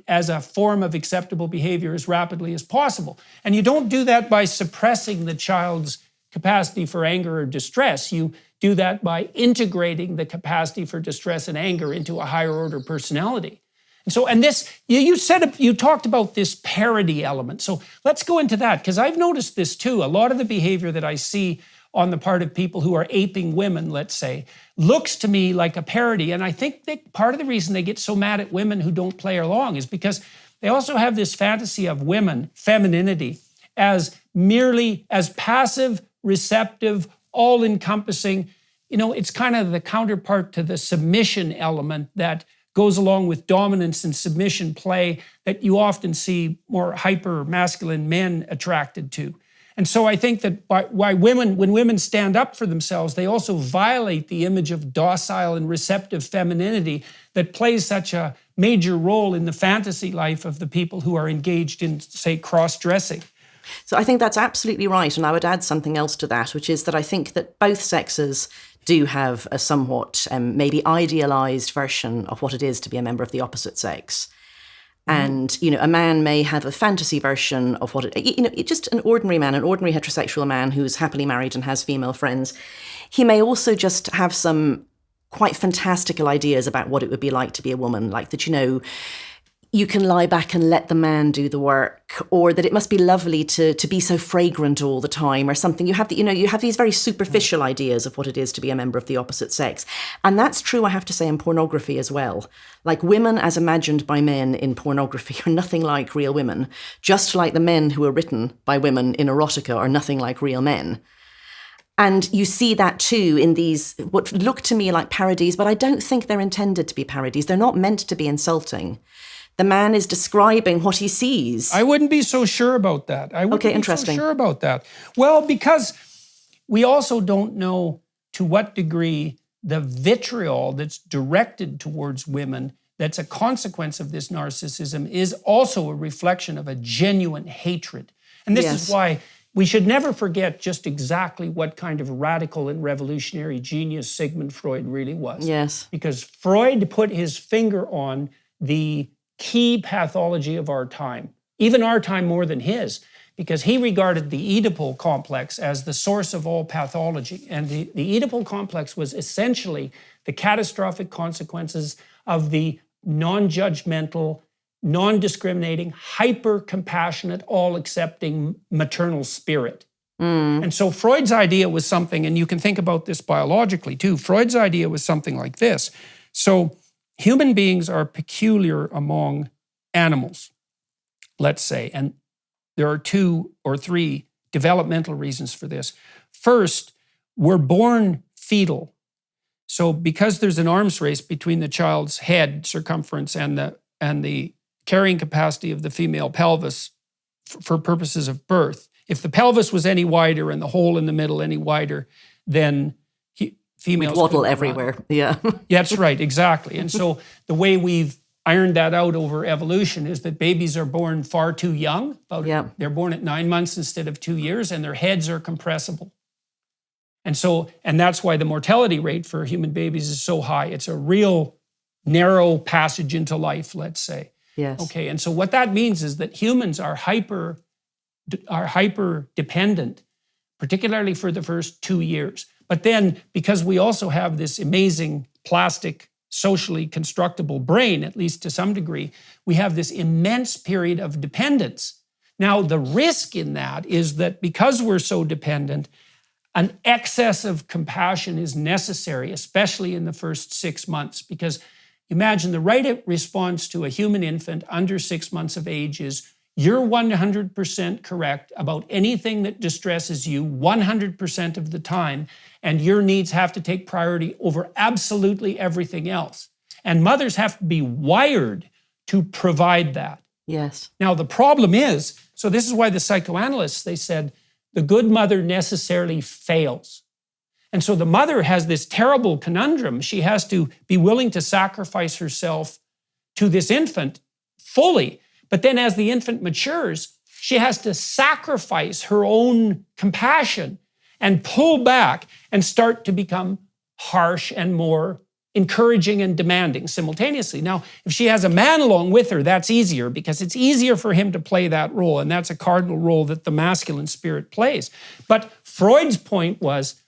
Speaker 1: as a form of acceptable behavior as rapidly as possible. And you don't do that by suppressing the child's capacity for anger or distress. You do that by integrating the capacity for distress and anger into a higher order personality. And this, you talked about this parity element. So let's go into that, because I've noticed this too. A lot of the behavior that I see on the part of people who are aping women, let's say, looks to me like a parody. And I think that part of the reason they get so mad at women who don't play along is because they also have this fantasy of women, femininity, as merely as passive, receptive, all-encompassing. It's kind of the counterpart to the submission element that goes along with dominance and submission play that you often see more hyper-masculine men attracted to. And so I think that when women stand up for themselves, they also violate the image of docile and receptive femininity that plays such a major role in the fantasy life of the people who are engaged in, say, cross-dressing.
Speaker 2: So I think that's absolutely right. And I would add something else to that, which is that I think that both sexes do have a somewhat maybe idealized version of what it is to be a member of the opposite sex. And, a man may have a fantasy version of what just an ordinary man, an ordinary heterosexual man who's happily married and has female friends. He may also just have some quite fantastical ideas about what it would be like to be a woman, like that, you can lie back and let the man do the work, or that it must be lovely to be so fragrant all the time or something. You have these very superficial ideas of what it is to be a member of the opposite sex. And that's true, I have to say, in pornography as well. Like, women as imagined by men in pornography are nothing like real women, just like the men who are written by women in erotica are nothing like real men. And you see that too in these, what look to me like parodies, but I don't think they're intended to be parodies. They're not meant to be insulting. The man is describing what he sees.
Speaker 1: I wouldn't be so sure about that.
Speaker 2: Interesting.
Speaker 1: So sure about that. Well, because we also don't know to what degree the vitriol that's directed towards women, that's a consequence of this narcissism, is also a reflection of a genuine hatred. And this is why we should never forget just exactly what kind of radical and revolutionary genius Sigmund Freud really was.
Speaker 2: Yes.
Speaker 1: Because Freud put his finger on the key pathology of our time, even our time more than his, because he regarded the Oedipal complex as the source of all pathology. And the Oedipal complex was essentially the catastrophic consequences of the non-judgmental, non-discriminating, hyper-compassionate, all-accepting maternal spirit. And so Freud's idea was something, and you can think about this biologically too, Freud's idea was something like this. So human beings are peculiar among animals, let's say, and there are 2 or 3 developmental reasons for this. First, we're born fetal. So because there's an arms race between the child's head circumference and the carrying capacity of the female pelvis for purposes of birth, if the pelvis was any wider and the hole in the middle any wider, then females
Speaker 2: waddle everywhere. Yeah.
Speaker 1: That's right, exactly. And so the way we've ironed that out over evolution is that babies are born far too young. They're born at 9 months instead of 2 years, and their heads are compressible. And that's why the mortality rate for human babies is so high. It's a real narrow passage into life, let's say.
Speaker 2: Yes.
Speaker 1: Okay, and so what that means is that humans are hyper dependent, particularly for the first 2 years. But then, because we also have this amazing plastic, socially constructible brain, at least to some degree, we have this immense period of dependence. Now, the risk in that is that because we're so dependent, an excess of compassion is necessary, especially in the first 6 months, because imagine the right response to a human infant under 6 months of age is, you're 100% correct about anything that distresses you 100% of the time, and your needs have to take priority over absolutely everything else. And mothers have to be wired to provide that.
Speaker 2: Yes.
Speaker 1: Now, the problem is, so this is why the psychoanalysts, they said, the good mother necessarily fails. And so the mother has this terrible conundrum. She has to be willing to sacrifice herself to this infant fully. But then as the infant matures, she has to sacrifice her own compassion and pull back and start to become harsh and more encouraging and demanding simultaneously. Now, if she has a man along with her, that's easier because it's easier for him to play that role, and that's a cardinal role that the masculine spirit plays. But Freud's point was,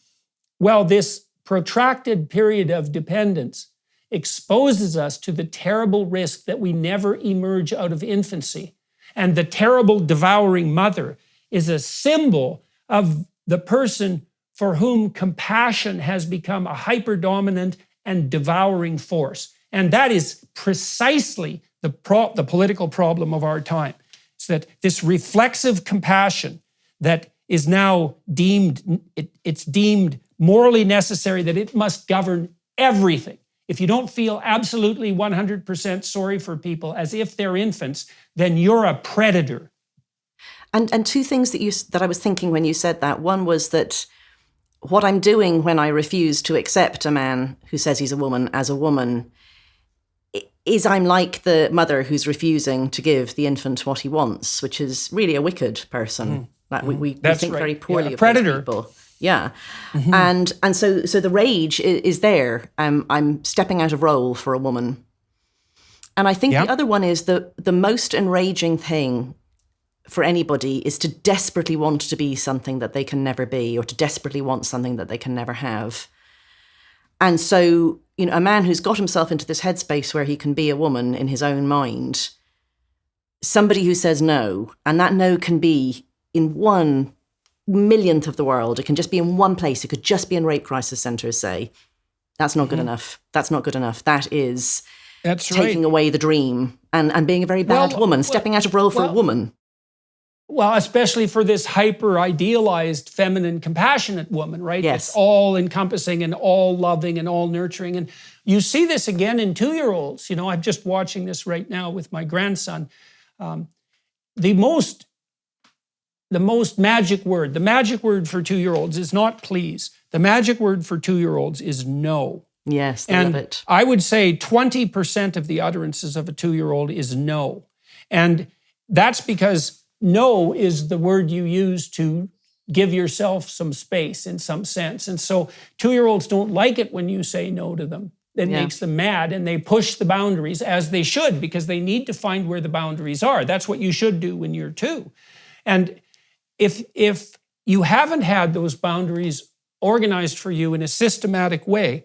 Speaker 1: well, this protracted period of dependence exposes us to the terrible risk that we never emerge out of infancy. And the terrible devouring mother is a symbol of the person for whom compassion has become a hyper-dominant and devouring force. And that is precisely the political problem of our time. It's that this reflexive compassion that is now it's deemed morally necessary, that it must govern everything. If you don't feel absolutely 100% sorry for people as if they're infants, then you're a predator.
Speaker 2: And two things that I was thinking when you said that. One was that what I'm doing when I refuse to accept a man who says he's a woman as a woman is I'm like the mother who's refusing to give the infant what he wants, which is really a wicked person. Like we think very poorly of predator. Those people. Yeah. And so the rage is there. I'm stepping out of role for a woman. And I think the other one is the most enraging thing for anybody is to desperately want to be something that they can never be, or to desperately want something that they can never have. And so, a man who's got himself into this headspace where he can be a woman in his own mind, somebody who says no, and that no can be in 1/1,000,000th of the world. It can just be in one place. It could just be in rape crisis centres, say. That's not good enough. That's not good enough. That's taking away the dream and being a very bad woman, stepping out of role for a woman.
Speaker 1: Well, especially for this hyper-idealized, feminine, compassionate woman, right?
Speaker 2: Yes.
Speaker 1: It's all encompassing and all loving and all nurturing. And you see this again in 2-year-olds. I'm just watching this right now with my grandson. The most magic word for 2-year-olds is not please. The magic word for 2-year-olds is no.
Speaker 2: Yes, they love it.
Speaker 1: I would say 20% of the utterances of a 2-year-old is no. And that's because no is the word you use to give yourself some space in some sense. And so 2-year-olds don't like it when you say no to them. It makes them mad, and they push the boundaries, as they should, because they need to find where the boundaries are. That's what you should do when you're 2. And if you haven't had those boundaries organized for you in a systematic way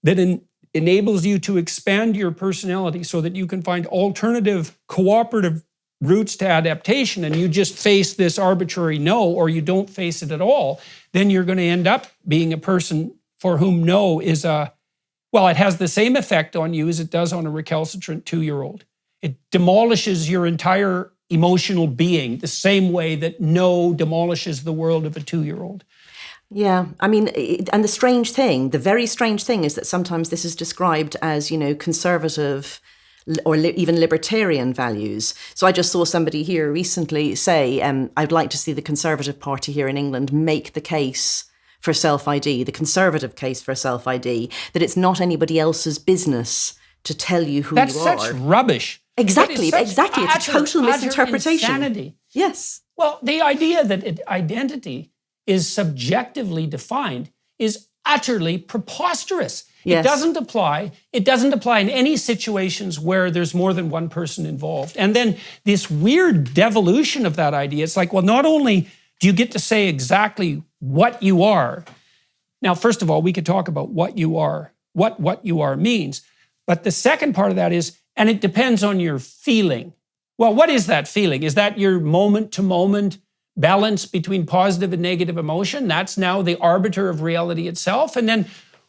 Speaker 1: that enables you to expand your personality so that you can find alternative cooperative routes to adaptation, and you just face this arbitrary no, or you don't face it at all, then you're going to end up being a person for whom no is it has the same effect on you as it does on a recalcitrant 2-year-old. It demolishes your entire emotional being the same way that no demolishes the world of a 2-year-old.
Speaker 2: Yeah, I mean, and the very strange thing is that sometimes this is described as, conservative or even libertarian values. So I just saw somebody here recently say, I'd like to see the Conservative Party here in England make the case for self-ID, the conservative case for self-ID, that it's not anybody else's business to tell you who you are.
Speaker 1: That's such rubbish.
Speaker 2: Exactly. It's a total misinterpretation.
Speaker 1: Insanity.
Speaker 2: Yes.
Speaker 1: Well, the idea that identity is subjectively defined is utterly preposterous.
Speaker 2: Yes.
Speaker 1: It doesn't apply in any situations where there's more than one person involved. And then this weird devolution of that idea, it's like, well, not only do you get to say exactly what you are. Now, first of all, we could talk about what you are, what you are means. But the second part of that is, and it depends on your feeling. Well, what is that feeling? Is that your moment-to-moment balance between positive and negative emotion? That's now the arbiter of reality itself. And then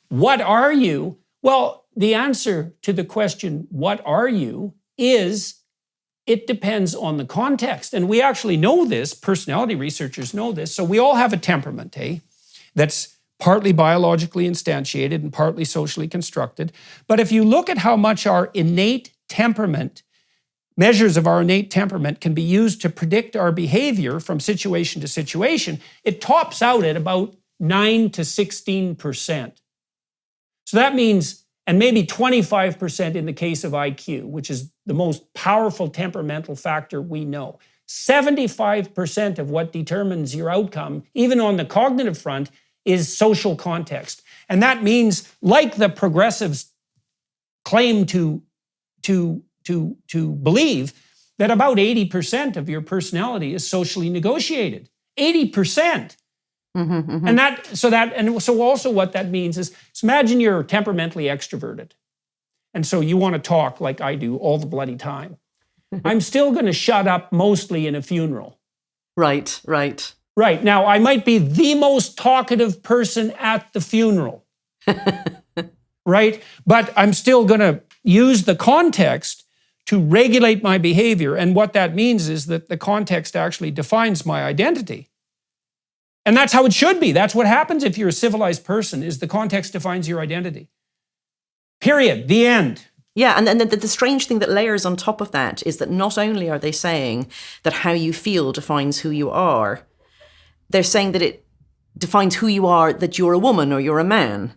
Speaker 1: what are you? Well, the answer to the question, what are you, is it depends on the context. And we actually know this, personality researchers know this. So we all have a temperament, that's partly biologically instantiated and partly socially constructed. But if you look at how much our innate temperament, measures of our innate temperament can be used to predict our behavior from situation to situation, it tops out at about 9 to 16%. So that means, and maybe 25% in the case of IQ, which is the most powerful temperamental factor we know. 75% of what determines your outcome, even on the cognitive front, is social context. And that means, like the progressives claim to believe, that about 80% of your personality is socially negotiated. 80%. And so also what that means is, so imagine you're temperamentally extroverted. And so you want to talk like I do all the bloody time. I'm still going to shut up mostly in a funeral.
Speaker 2: Right.
Speaker 1: Right. Now, I might be the most talkative person at the funeral. Right? But I'm still going to use the context to regulate my behavior. And what that means is that the context actually defines my identity. And that's how it should be. That's what happens if you're a civilized person, is the context defines your identity. Period. The end.
Speaker 2: Yeah, and then the strange thing that layers on top of that is that not only are they saying that how you feel defines who you are, they're saying that it defines who you are, that you're a woman or you're a man.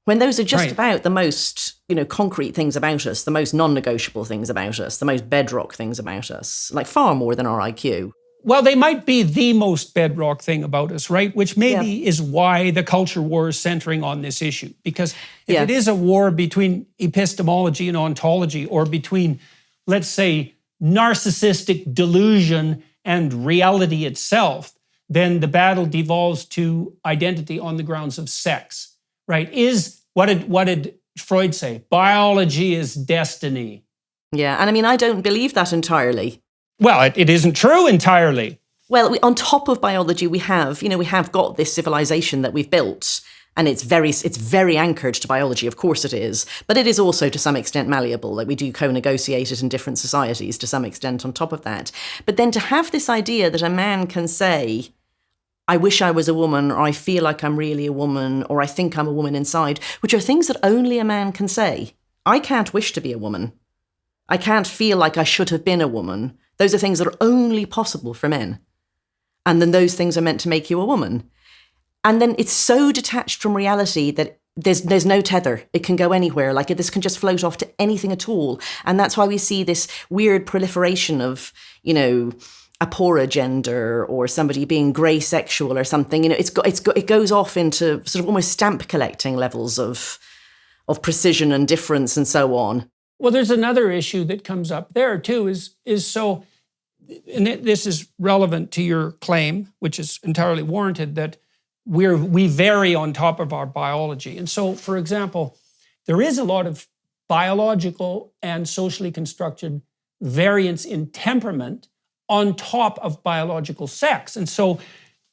Speaker 2: When those are just about the most, concrete things about us, the most non-negotiable things about us, the most bedrock things about us, like far more than our IQ.
Speaker 1: Well, they might be the most bedrock thing about us, right? Which maybe is why the culture war is centering on this issue. Because if it is a war between epistemology and ontology, or between, let's say, narcissistic delusion and reality itself, then the battle devolves to identity on the grounds of sex, right? What did Freud say? Biology is destiny.
Speaker 2: Yeah, and I don't believe that entirely.
Speaker 1: Well, it isn't true entirely.
Speaker 2: Well, on top of biology, we have got this civilization that we've built, and it's very anchored to biology. Of course it is, but it is also to some extent malleable. Like, we do co-negotiate it in different societies to some extent on top of that. But then to have this idea that a man can say, I wish I was a woman, or I feel like I'm really a woman, or I think I'm a woman inside, which are things that only a man can say. I can't wish to be a woman. I can't feel like I should have been a woman. Those are things that are only possible for men. And then those things are meant to make you a woman. And then it's so detached from reality that there's no tether. It can go anywhere. Like, this can just float off to anything at all. And that's why we see this weird proliferation of, a poorer gender, or somebody being grey sexual or something. It goes off into sort of almost stamp collecting levels of precision and difference and so on.
Speaker 1: Well, there's another issue that comes up there too, is so, and this is relevant to your claim, which is entirely warranted, that we vary on top of our biology. And so, for example, there is a lot of biological and socially constructed variance in temperament on top of biological sex. And so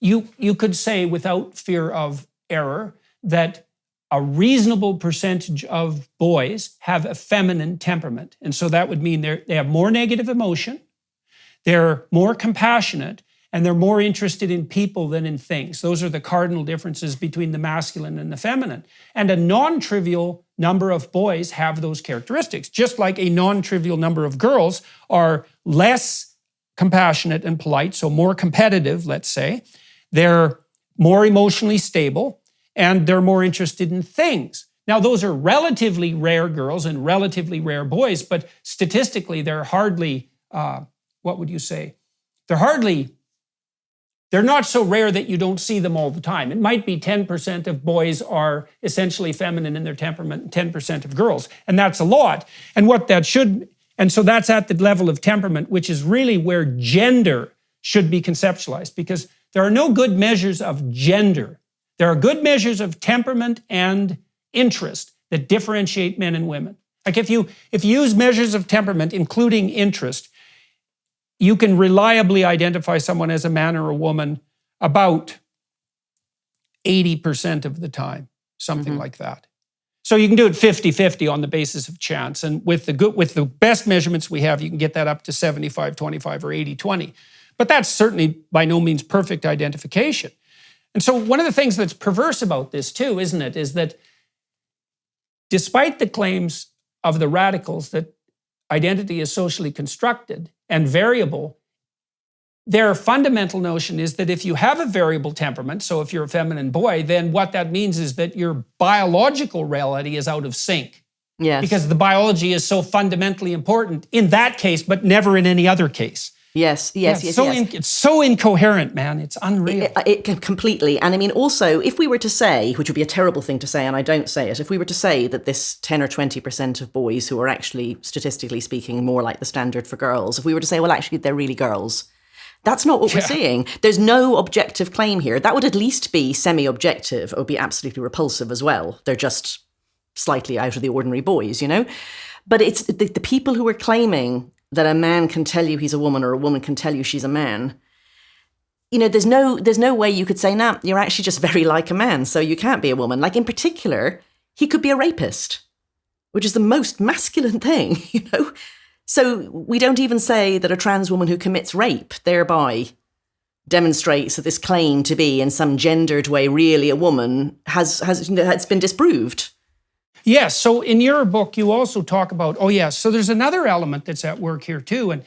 Speaker 1: you could say, without fear of error, that a reasonable percentage of boys have a feminine temperament. And so that would mean they have more negative emotion, they're more compassionate, and they're more interested in people than in things. Those are the cardinal differences between the masculine and the feminine. And a non-trivial number of boys have those characteristics, just like a non-trivial number of girls are less compassionate and polite, so more competitive, let's say. They're more emotionally stable, and they're more interested in things. Now, those are relatively rare girls and relatively rare boys, but statistically, they're hardly, what would you say? They're not so rare that you don't see them all the time. It might be 10% of boys are essentially feminine in their temperament, and 10% of girls, and that's a lot. And so that's at the level of temperament, which is really where gender should be conceptualized, because there are no good measures of gender. There are good measures of temperament and interest that differentiate men and women. Like, if you use measures of temperament, including interest, you can reliably identify someone as a man or a woman about 80% of the time, something like that. So you can do it 50-50 on the basis of chance. And with the best measurements we have, you can get that up to 75-25 or 80-20. But that's certainly by no means perfect identification. And so one of the things that's perverse about this too, isn't it, is that despite the claims of the radicals that identity is socially constructed and variable, their fundamental notion is that if you have a variable temperament, so if you're a feminine boy, then what that means is that your biological reality is out of sync.
Speaker 2: Yes.
Speaker 1: Because the biology is so fundamentally important in that case, but never in any other case.
Speaker 2: Yes.
Speaker 1: It's so incoherent, man. It's unreal.
Speaker 2: It can completely. And I mean, also, if we were to say, which would be a terrible thing to say, and I don't say it, if we were to say that this 10 or 20% of boys who are actually, statistically speaking, more like the standard for girls, if we were to say, well, actually, they're really girls, that's not what we're seeing. There's no objective claim here. That would at least be semi-objective or be absolutely repulsive as well. They're just slightly out of the ordinary boys, you know? But it's the people who are claiming that a man can tell you he's a woman or a woman can tell you she's a man. You know, there's no way you could say, nah, you're actually just very like a man, so you can't be a woman. Like, in particular, he could be a rapist, which is the most masculine thing, you know? So we don't even say that a trans woman who commits rape thereby demonstrates that this claim to be in some gendered way really a woman has been disproved.
Speaker 1: Yes. So in your book, you also talk about, so there's another element that's at work here too. And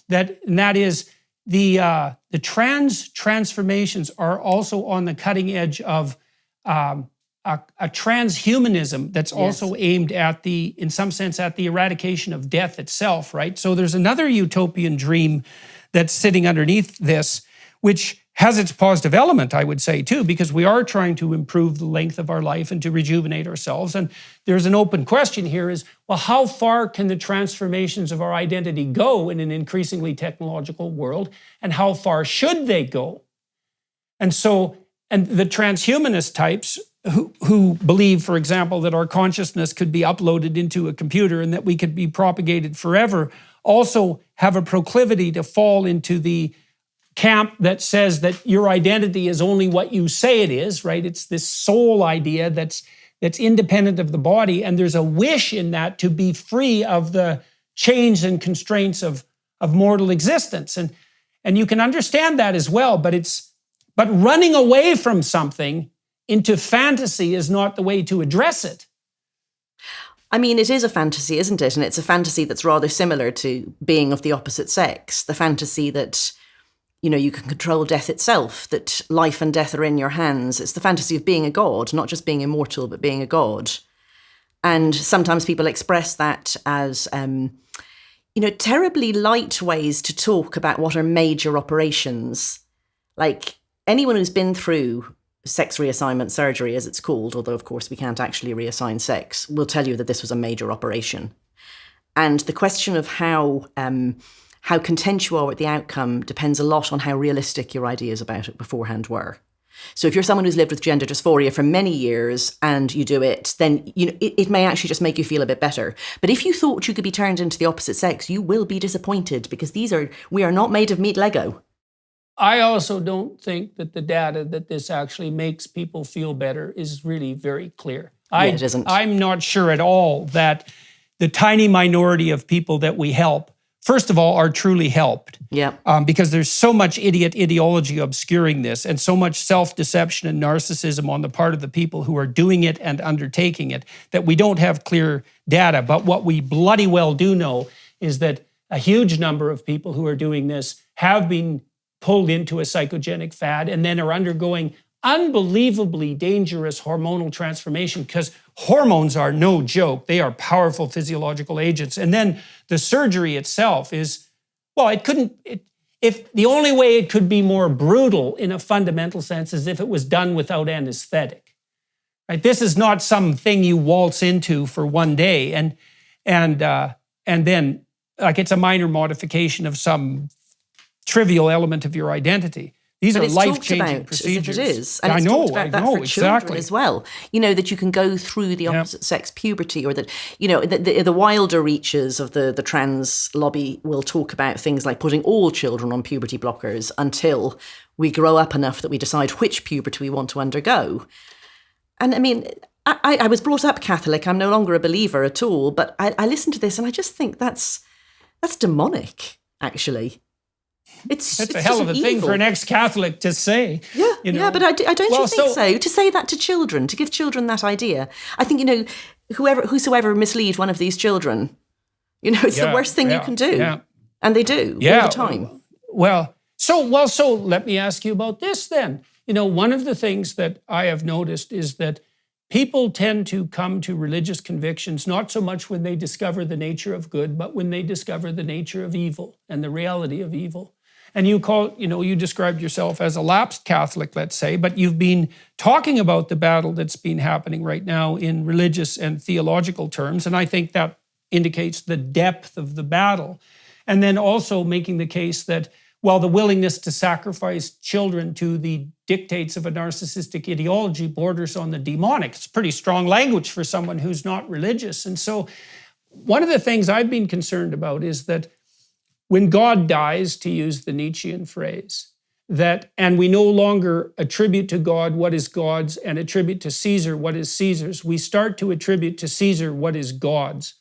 Speaker 1: that is the transformations are also on the cutting edge of a transhumanism that's also aimed at in some sense, at the eradication of death itself, right? So there's another utopian dream that's sitting underneath this, which has its positive element, I would say, too, because we are trying to improve the length of our life and to rejuvenate ourselves. And there's an open question here is, well, how far can the transformations of our identity go in an increasingly technological world? And how far should they go? And the transhumanist types who believe, for example, that our consciousness could be uploaded into a computer and that we could be propagated forever, also have a proclivity to fall into the camp that says that your identity is only what you say it is, right? It's this soul idea that's independent of the body, and there's a wish in that to be free of the chains and constraints of mortal existence. And you can understand that as well, but running away from something into fantasy is not the way to address it.
Speaker 2: I mean, it is a fantasy, isn't it? And it's a fantasy that's rather similar to being of the opposite sex, the fantasy that, you know, you can control death itself, that life and death are in your hands. It's the fantasy of being a god, not just being immortal, but being a god. And sometimes people express that as, terribly light ways to talk about what are major operations. Like, anyone who's been through sex reassignment surgery, as it's called, although, of course, we can't actually reassign sex, will tell you that this was a major operation. And the question of how content you are with the outcome depends a lot on how realistic your ideas about it beforehand were. So if you're someone who's lived with gender dysphoria for many years and you do it, then it may actually just make you feel a bit better. But if you thought you could be turned into the opposite sex, you will be disappointed, because we are not made of meat Lego.
Speaker 1: I also don't think that the data that this actually makes people feel better is really very clear.
Speaker 2: It isn't.
Speaker 1: I'm not sure at all that the tiny minority of people that we help, first of all, are truly helped.
Speaker 2: Yeah.
Speaker 1: Because there's so much ideology obscuring this, and so much self-deception and narcissism on the part of the people who are doing it and undertaking it, that we don't have clear data. But what we bloody well do know is that a huge number of people who are doing this have been pulled into a psychogenic fad and then are undergoing unbelievably dangerous hormonal transformation, because hormones are no joke. They are powerful physiological agents. And then the surgery itself is, if the only way it could be more brutal in a fundamental sense is if it was done without anesthetic. Right? This is not something you waltz into for one day and then like it's a minor modification of some trivial element of your identity. These are life-changing procedures.
Speaker 2: It is. And it's talked about that for children as well. You know, that you can go through the opposite sex puberty, or that, you know, the wilder reaches of the trans lobby will talk about things like putting all children on puberty blockers until we grow up enough that we decide which puberty we want to undergo. And I mean, I was brought up Catholic. I'm no longer a believer at all, but I listen to this and I just think that's demonic, actually. It's
Speaker 1: a hell of a thing for an ex-Catholic to say.
Speaker 2: Yeah,
Speaker 1: you know?
Speaker 2: yeah, but don't you think so? To say that to children, to give children that idea. I think, you know, whosoever mislead one of these children, you know, it's the worst thing you can do. Yeah. And they do all the time.
Speaker 1: Well, So let me ask you about this then. One of the things that I have noticed is that people tend to come to religious convictions not so much when they discover the nature of good, but when they discover the nature of evil and the reality of evil. And you described yourself as a lapsed Catholic, let's say, but you've been talking about the battle that's been happening right now in religious and theological terms, and I think that indicates the depth of the battle. And then also making the case that, while the willingness to sacrifice children to the dictates of a narcissistic ideology borders on the demonic. It's pretty strong language for someone who's not religious. And so one of the things I've been concerned about is that when God dies, to use the Nietzschean phrase, and we no longer attribute to God what is God's and attribute to Caesar what is Caesar's, we start to attribute to Caesar what is God's.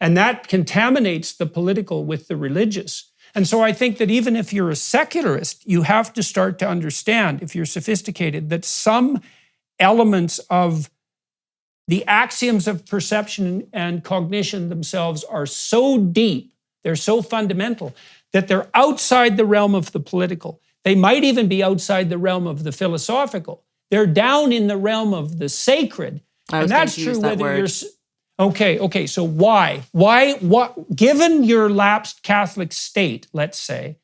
Speaker 1: And that contaminates the political with the religious. And so I think that even if you're a secularist, you have to start to understand, if you're sophisticated, that some elements of the axioms of perception and cognition themselves are so deep, they're so fundamental, that they're outside the realm of the political. They might even be outside the realm of the philosophical. They're down in the realm of the sacred. And that's true whether you're... Okay, so why? What? Given your lapsed Catholic state, let's say,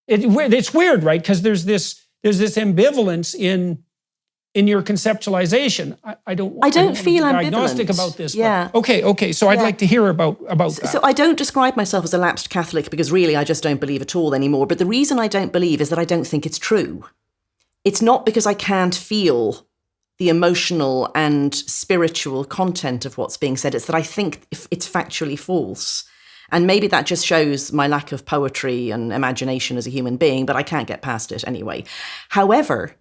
Speaker 1: it's weird, right? Because there's this ambivalence in your conceptualization. I don't feel agnostic about this.
Speaker 2: Yeah.
Speaker 1: But okay. So I'd like to hear about that.
Speaker 2: So I don't describe myself as a lapsed Catholic because really I just don't believe at all anymore. But the reason I don't believe is that I don't think it's true. It's not because I can't feel the emotional and spiritual content of what's being said. It's that I think it's factually false. And maybe that just shows my lack of poetry and imagination as a human being, but I can't get past it anyway. However,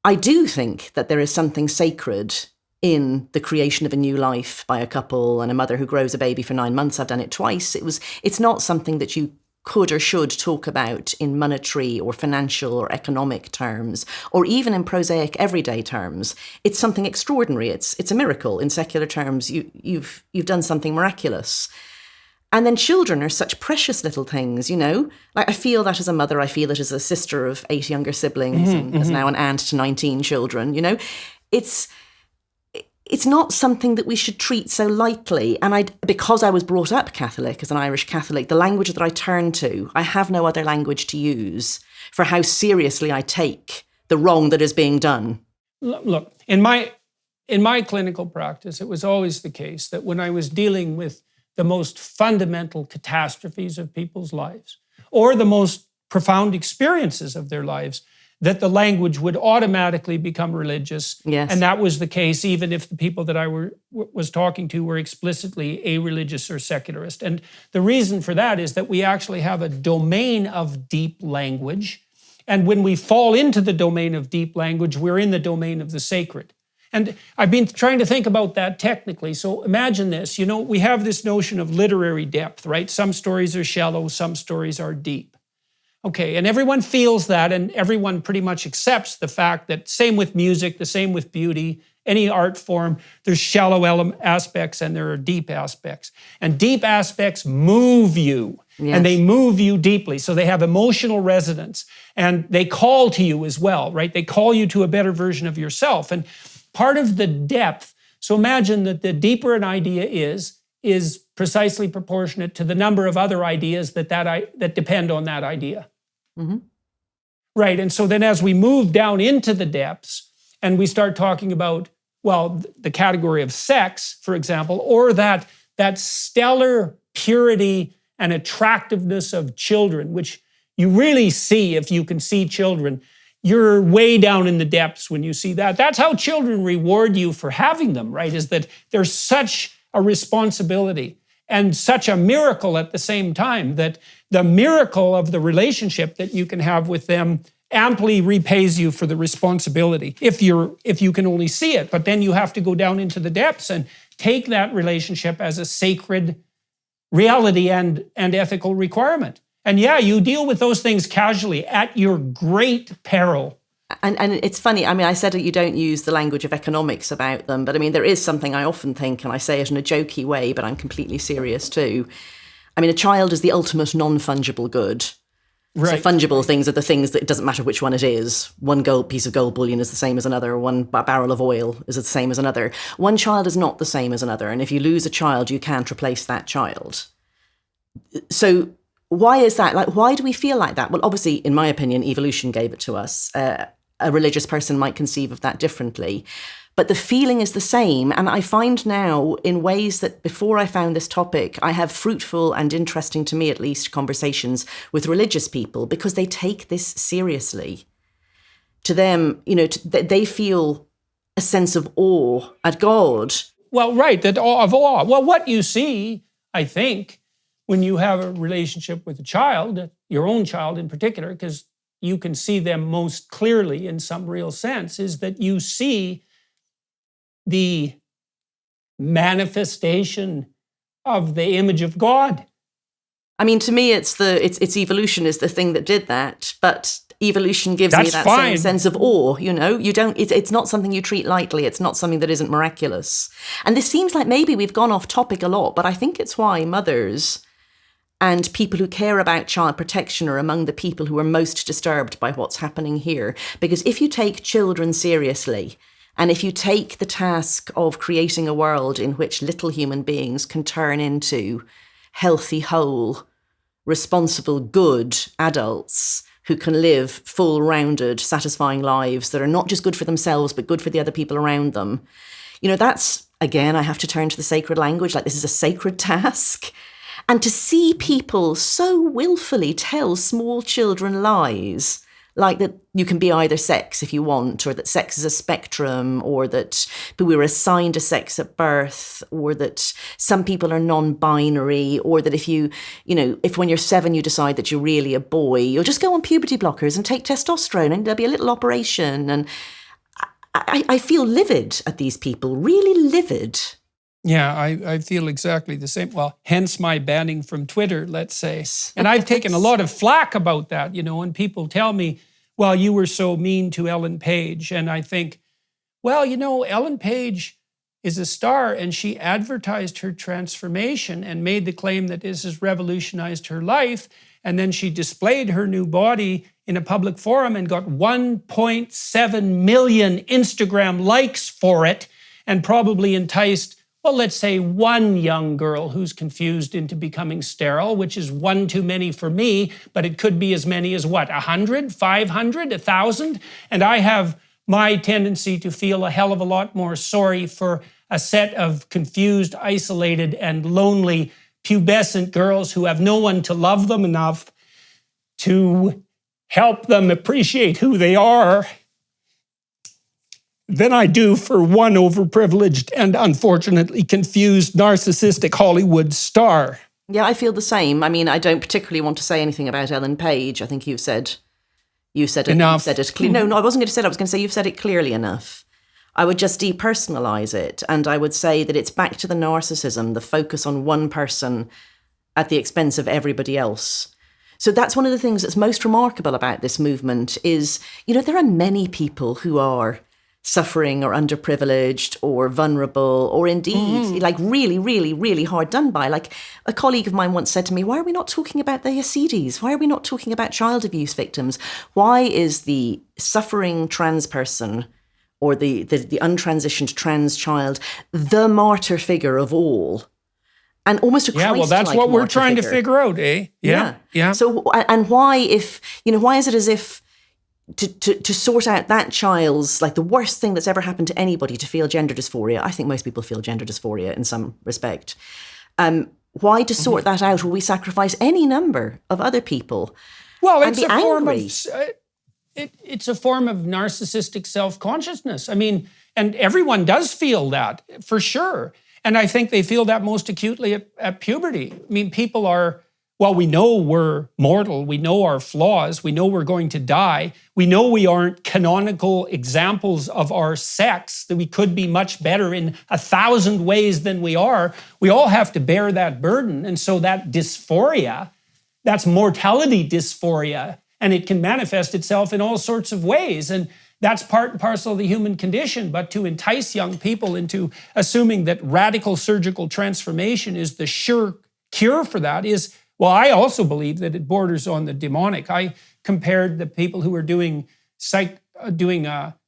Speaker 2: I do think that there is something sacred in the creation of a new life by a couple and a mother who grows a baby for 9 months. I've done it twice. It's not something that you could or should talk about in monetary or financial or economic terms, or even in prosaic everyday terms. It's something extraordinary. It's a miracle. In secular terms, you've done something miraculous. And then children are such precious little things, Like I feel that as a mother, I feel it as a sister of 8 younger siblings, and as now an aunt to 19 children. It's not something that we should treat so lightly. And because I was brought up Catholic, as an Irish Catholic, the language that I turn to, I have no other language to use for how seriously I take the wrong that is being done.
Speaker 1: Look, in my clinical practice, it was always the case that when I was dealing with the most fundamental catastrophes of people's lives, or the most profound experiences of their lives, that the language would automatically become religious.
Speaker 2: Yes.
Speaker 1: And that was the case even if the people that I was talking to were explicitly a-religious or secularist. And the reason for that is that we actually have a domain of deep language. And when we fall into the domain of deep language, we're in the domain of the sacred. And I've been trying to think about that technically. So imagine this, we have this notion of literary depth, right? Some stories are shallow, some stories are deep. Okay, and everyone feels that, and everyone pretty much accepts the fact that same with music, the same with beauty, any art form, there's shallow aspects and there are deep aspects. And deep aspects move you, and they move you deeply. So they have emotional resonance, and they call to you as well, right? They call you to a better version of yourself. And part of the depth, so imagine that the deeper an idea is precisely proportionate to the number of other ideas that depend on that idea.
Speaker 2: Mm-hmm.
Speaker 1: Right, and so then as we move down into the depths and we start talking about, the category of sex, for example, or that stellar purity and attractiveness of children, which you really see if you can see children, you're way down in the depths when you see that. That's how children reward you for having them, right, is that there's such a responsibility and such a miracle at the same time that the miracle of the relationship that you can have with them amply repays you for the responsibility if you can only see it. But then you have to go down into the depths and take that relationship as a sacred reality and ethical requirement. And you deal with those things casually at your great peril.
Speaker 2: And it's funny, I said that you don't use the language of economics about them, but there is something I often think, and I say it in a jokey way, but I'm completely serious too. A child is the ultimate non-fungible good.
Speaker 1: Right.
Speaker 2: So fungible things are the things that it doesn't matter which one it is. One piece of gold bullion is the same as another. One barrel of oil is the same as another. One child is not the same as another. And if you lose a child, you can't replace that child. So why is that? Like, why do we feel like that? Well, obviously, in my opinion, evolution gave it to us. A religious person might conceive of that differently. But the feeling is the same. And I find now, in ways that before I found this topic, I have fruitful and interesting, to me at least, conversations with religious people because they take this seriously. To them, they feel a sense of awe at God.
Speaker 1: Well, right, that awe of awe. Well, what you see, I think, when you have a relationship with a child, your own child in particular, because you can see them most clearly in some real sense, is that you see the manifestation of the image of God.
Speaker 2: I mean, to me, it's evolution is the thing that did that, but evolution gives me that same sense of awe. It's not something you treat lightly. It's not something that isn't miraculous. And this seems like maybe we've gone off topic a lot, but I think it's why mothers and people who care about child protection are among the people who are most disturbed by what's happening here. Because if you take children seriously, and if you take the task of creating a world in which little human beings can turn into healthy, whole, responsible, good adults who can live full, rounded, satisfying lives that are not just good for themselves, but good for the other people around them, that's, again, I have to turn to the sacred language, like this is a sacred task. And to see people so willfully tell small children lies, like that you can be either sex if you want, or that sex is a spectrum, or that we were assigned a sex at birth, or that some people are non-binary, or that if when you're 7 you decide that you're really a boy, you'll just go on puberty blockers and take testosterone and there'll be a little operation. And I feel livid at these people, really livid.
Speaker 1: Yeah, I feel exactly the same. Well, hence my banning from Twitter, let's say. And I've taken a lot of flack about that, and people tell me, well, you were so mean to Ellen Page. And I think, well, Ellen Page is a star and she advertised her transformation and made the claim that this has revolutionized her life. And then she displayed her new body in a public forum and got 1.7 million Instagram likes for it and probably enticed, well, let's say one young girl who's confused into becoming sterile, which is one too many for me, but it could be as many as 100, 500, 1,000? And I have my tendency to feel a hell of a lot more sorry for a set of confused, isolated, and lonely pubescent girls who have no one to love them enough to help them appreciate who they are than I do for one overprivileged and unfortunately confused narcissistic Hollywood star.
Speaker 2: Yeah, I feel the same. I mean, I don't particularly want to say anything about Ellen Page. I think you've said it enough. You've said it clearly. No, I wasn't going to say that. I was going to say you've said it clearly enough. I would just depersonalize it, and I would say that it's back to the narcissism, the focus on one person at the expense of everybody else. So that's one of the things that's most remarkable about this movement is, there are many people who are suffering or underprivileged or vulnerable or indeed like really, really, really hard done by. Like a colleague of mine once said to me, why are we not talking about the Yazidis? Why are we not talking about child abuse victims? Why is the suffering trans person or the untransitioned trans child the martyr figure of all? And almost a Christ-like
Speaker 1: well, that's what we're trying
Speaker 2: figure.
Speaker 1: to figure out, eh? Yeah.
Speaker 2: So, and why why is it as if to sort out that child's, like the worst thing that's ever happened to anybody, to feel gender dysphoria? I think most people feel gender dysphoria in some respect. Why to sort that out will we sacrifice any number of other people?
Speaker 1: Well, it's a form of it's a form of narcissistic self-consciousness. I mean, and everyone does feel that for sure. And I think they feel that most acutely at puberty. I mean, people are, well, we know we're mortal. We know our flaws. We know we're going to die. We know we aren't canonical examples of our sex, that we could be much better in 1,000 ways than we are. We all have to bear that burden. And so that dysphoria, that's mortality dysphoria, and it can manifest itself in all sorts of ways. And that's part and parcel of the human condition. But to entice young people into assuming that radical surgical transformation is the sure cure for that is, Well, I also believe that it borders on the demonic. I compared the people who were doing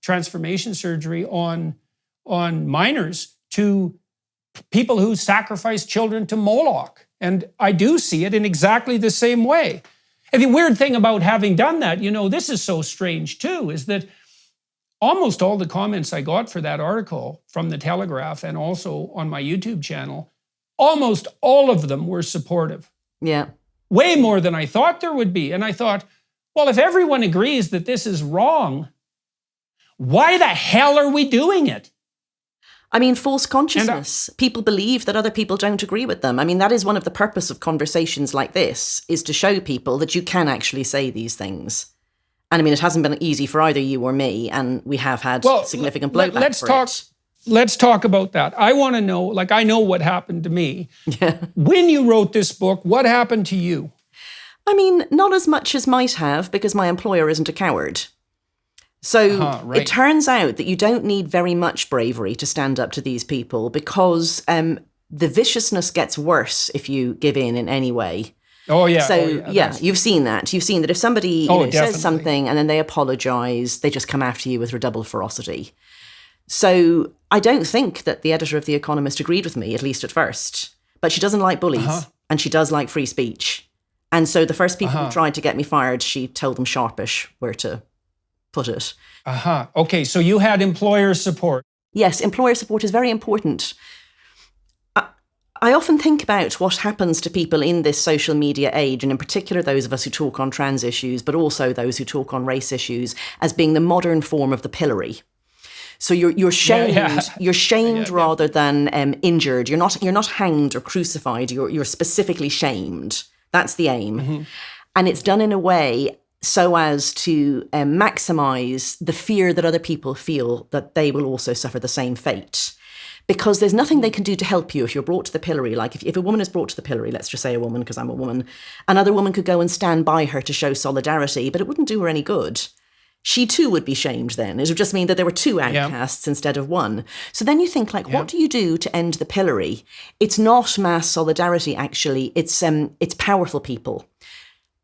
Speaker 1: transformation surgery on minors to people who sacrifice children to Moloch. And I do see it in exactly the same way. And the weird thing about having done that, this is so strange too, is that almost all the comments I got for that article from the Telegraph and also on my YouTube channel, almost all of them were supportive.
Speaker 2: Yeah.
Speaker 1: Way more than I thought there would be. And I thought, well, if everyone agrees that this is wrong, why the hell are we doing it?
Speaker 2: I mean, false consciousness. People believe that other people don't agree with them. I mean, that is one of the purpose of conversations like this, is to show people that you can actually say these things. And I mean, it hasn't been easy for either you or me, and we have had significant blowback
Speaker 1: Let's talk about that. I want to know, I know what happened to me.
Speaker 2: Yeah.
Speaker 1: When you wrote this book, what happened to you?
Speaker 2: I mean, not as much as might have, because my employer isn't a coward. So
Speaker 1: right.
Speaker 2: It turns out that you don't need very much bravery to stand up to these people, because the viciousness gets worse if you give in any way.
Speaker 1: Oh, yeah.
Speaker 2: So, you've seen that. You've seen that if somebody says something and then they apologize, they just come after you with redoubled ferocity. So I don't think that the editor of The Economist agreed with me, at least at first. But she doesn't like bullies, and she does like free speech. And so the first people who tried to get me fired, she told them sharpish where to put it.
Speaker 1: Okay, so you had employer support.
Speaker 2: Yes, employer support is very important. I often think about what happens to people in this social media age, and in particular those of us who talk on trans issues, but also those who talk on race issues, as being the modern form of the pillory. So you're shamed. Yeah. You're shamed rather than injured. You're not hanged or crucified. You're specifically shamed. That's the aim,
Speaker 1: Mm-hmm.
Speaker 2: and it's done in a way so as to maximize the fear that other people feel that they will also suffer the same fate. Because there's nothing they can do to help you if you're brought to the pillory. Like if a woman is brought to the pillory, let's just say a woman, because I'm a woman, another woman could go and stand by her to show solidarity, but it wouldn't do her any good. She too would be shamed then. It would just mean that there were two outcasts instead of one. So then you think, what do you do to end the pillory? It's not mass solidarity, actually. It's powerful people.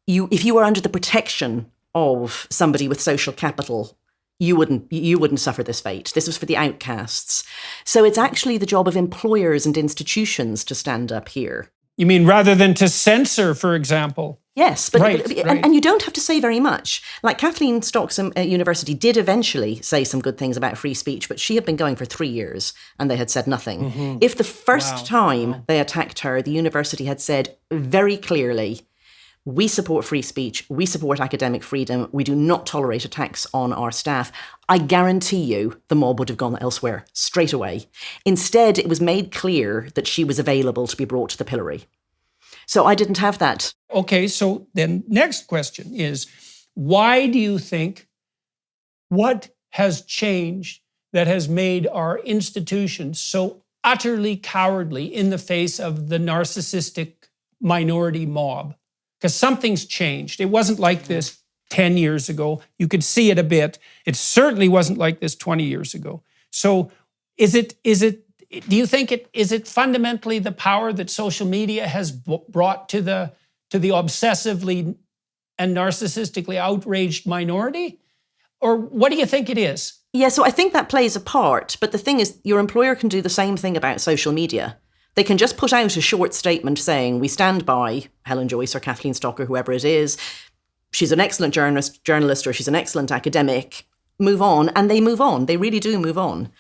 Speaker 2: If you were under the protection of somebody with social capital, you wouldn't suffer this fate. This was for the outcasts. So it's actually the job of employers and institutions to stand up here.
Speaker 1: You mean rather than to censor, for example?
Speaker 2: Yes, but and you don't have to say very much. Like Kathleen Stockton at university did eventually say some good things about free speech, but she had been going for 3 years and they had said nothing. Mm-hmm. If the first time they attacked her, the university had said very clearly, we support free speech, we support academic freedom, we do not tolerate attacks on our staff, I guarantee you the mob would have gone elsewhere straight away. Instead, it was made clear that she was available to be brought to the pillory. So I didn't have that.
Speaker 1: Okay, so then next question is, why do you think, what has changed that has made our institutions so utterly cowardly in the face of the narcissistic minority mob? Because something's changed. It wasn't like this 10 years ago. You could see it a bit. It certainly wasn't like this 20 years ago. So do you think is it fundamentally the power that social media has brought to the obsessively and narcissistically outraged minority? Or what do you think it is?
Speaker 2: Yeah, so I think that plays a part. But the thing is, your employer can do the same thing about social media. They can just put out a short statement saying, we stand by Helen, Joyce or Kathleen Stocker, whoever it is. She's an excellent journalist or she's an excellent academic. Move on. And they move on. They really do move on.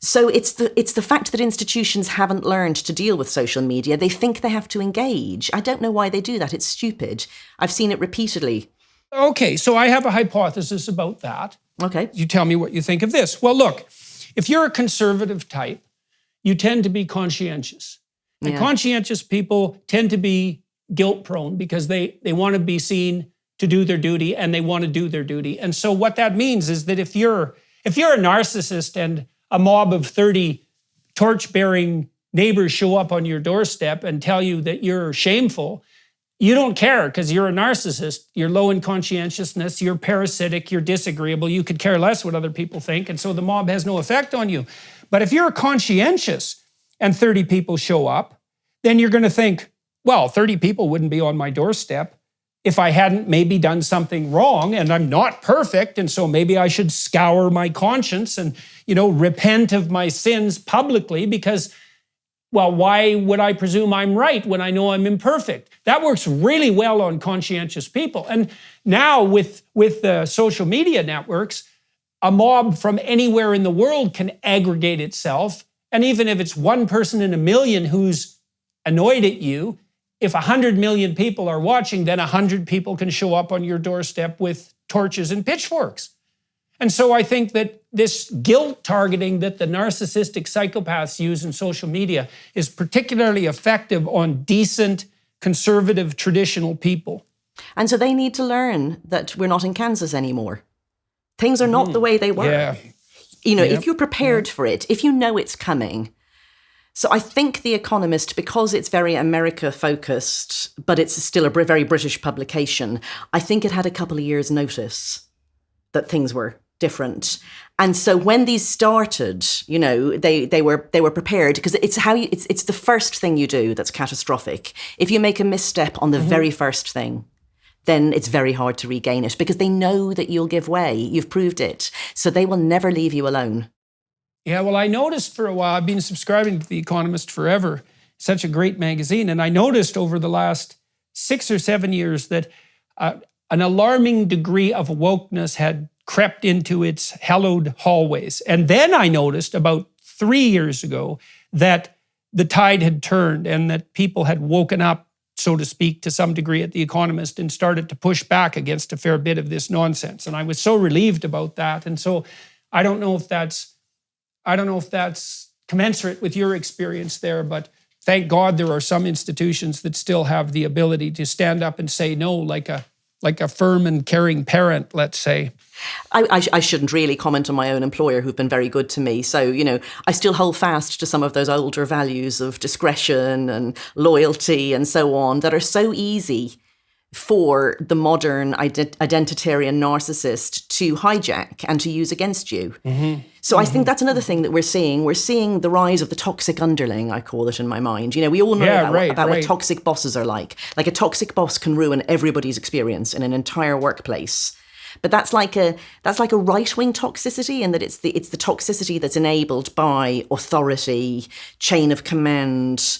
Speaker 2: So it's the fact that institutions haven't learned to deal with social media. They think they have to engage. I don't know why they do that. It's stupid. I've seen it repeatedly.
Speaker 1: Okay, so I have a hypothesis about that.
Speaker 2: Okay.
Speaker 1: You tell me what you think of this. Well, look, if you're a conservative type, you tend to be conscientious. And conscientious people tend to be guilt-prone because they want to be seen to do their duty and they want to do their duty. And so what that means is that if you're a narcissist and a mob of 30 torch-bearing neighbors show up on your doorstep and tell you that you're shameful, you don't care because you're a narcissist. You're low in conscientiousness, you're parasitic, you're disagreeable, you could care less what other people think, and so the mob has no effect on you. But if you're conscientious and 30 people show up, then you're going to think, well, 30 people wouldn't be on my doorstep if I hadn't maybe done something wrong, and I'm not perfect, and so maybe I should scour my conscience and, repent of my sins publicly because, well, why would I presume I'm right when I know I'm imperfect? That works really well on conscientious people. And now with the social media networks, a mob from anywhere in the world can aggregate itself. And even if it's one person in a million who's annoyed at you, if 100 million people are watching, then 100 people can show up on your doorstep with torches and pitchforks. And so I think that this guilt targeting that the narcissistic psychopaths use in social media is particularly effective on decent, conservative, traditional people.
Speaker 2: And so they need to learn that we're not in Kansas anymore. Things are not the way they were.
Speaker 1: Yeah.
Speaker 2: If you're prepared for it, if you know it's coming. So I think The Economist, because it's very America-focused, but it's still a very British publication, I think it had a couple of years' notice that things were different. And so when these started, they were prepared, because it's the first thing you do that's catastrophic. If you make a misstep on the very first thing, then it's very hard to regain it, because they know that you'll give way. You've proved it. So they will never leave you alone.
Speaker 1: Yeah, well, I noticed for a while, I've been subscribing to The Economist forever, such a great magazine, and I noticed over the last 6 or 7 years that an alarming degree of wokeness had crept into its hallowed hallways. And then I noticed about 3 years ago that the tide had turned and that people had woken up, so to speak, to some degree at The Economist and started to push back against a fair bit of this nonsense. And I was so relieved about that. And so I don't know if that's commensurate with your experience there, but thank God there are some institutions that still have the ability to stand up and say no, like a firm and caring parent, let's say.
Speaker 2: I shouldn't really comment on my own employer, who've been very good to me. So, I still hold fast to some of those older values of discretion and loyalty and so on that are so easy for the modern identitarian narcissist to hijack and to use against you. So I think that's another thing that we're seeing. We're seeing the rise of the toxic underling, I call it in my mind. We all know about what toxic bosses are like. Like a toxic boss can ruin everybody's experience in an entire workplace. But that's like a right-wing toxicity, in that it's the toxicity that's enabled by authority, chain of command,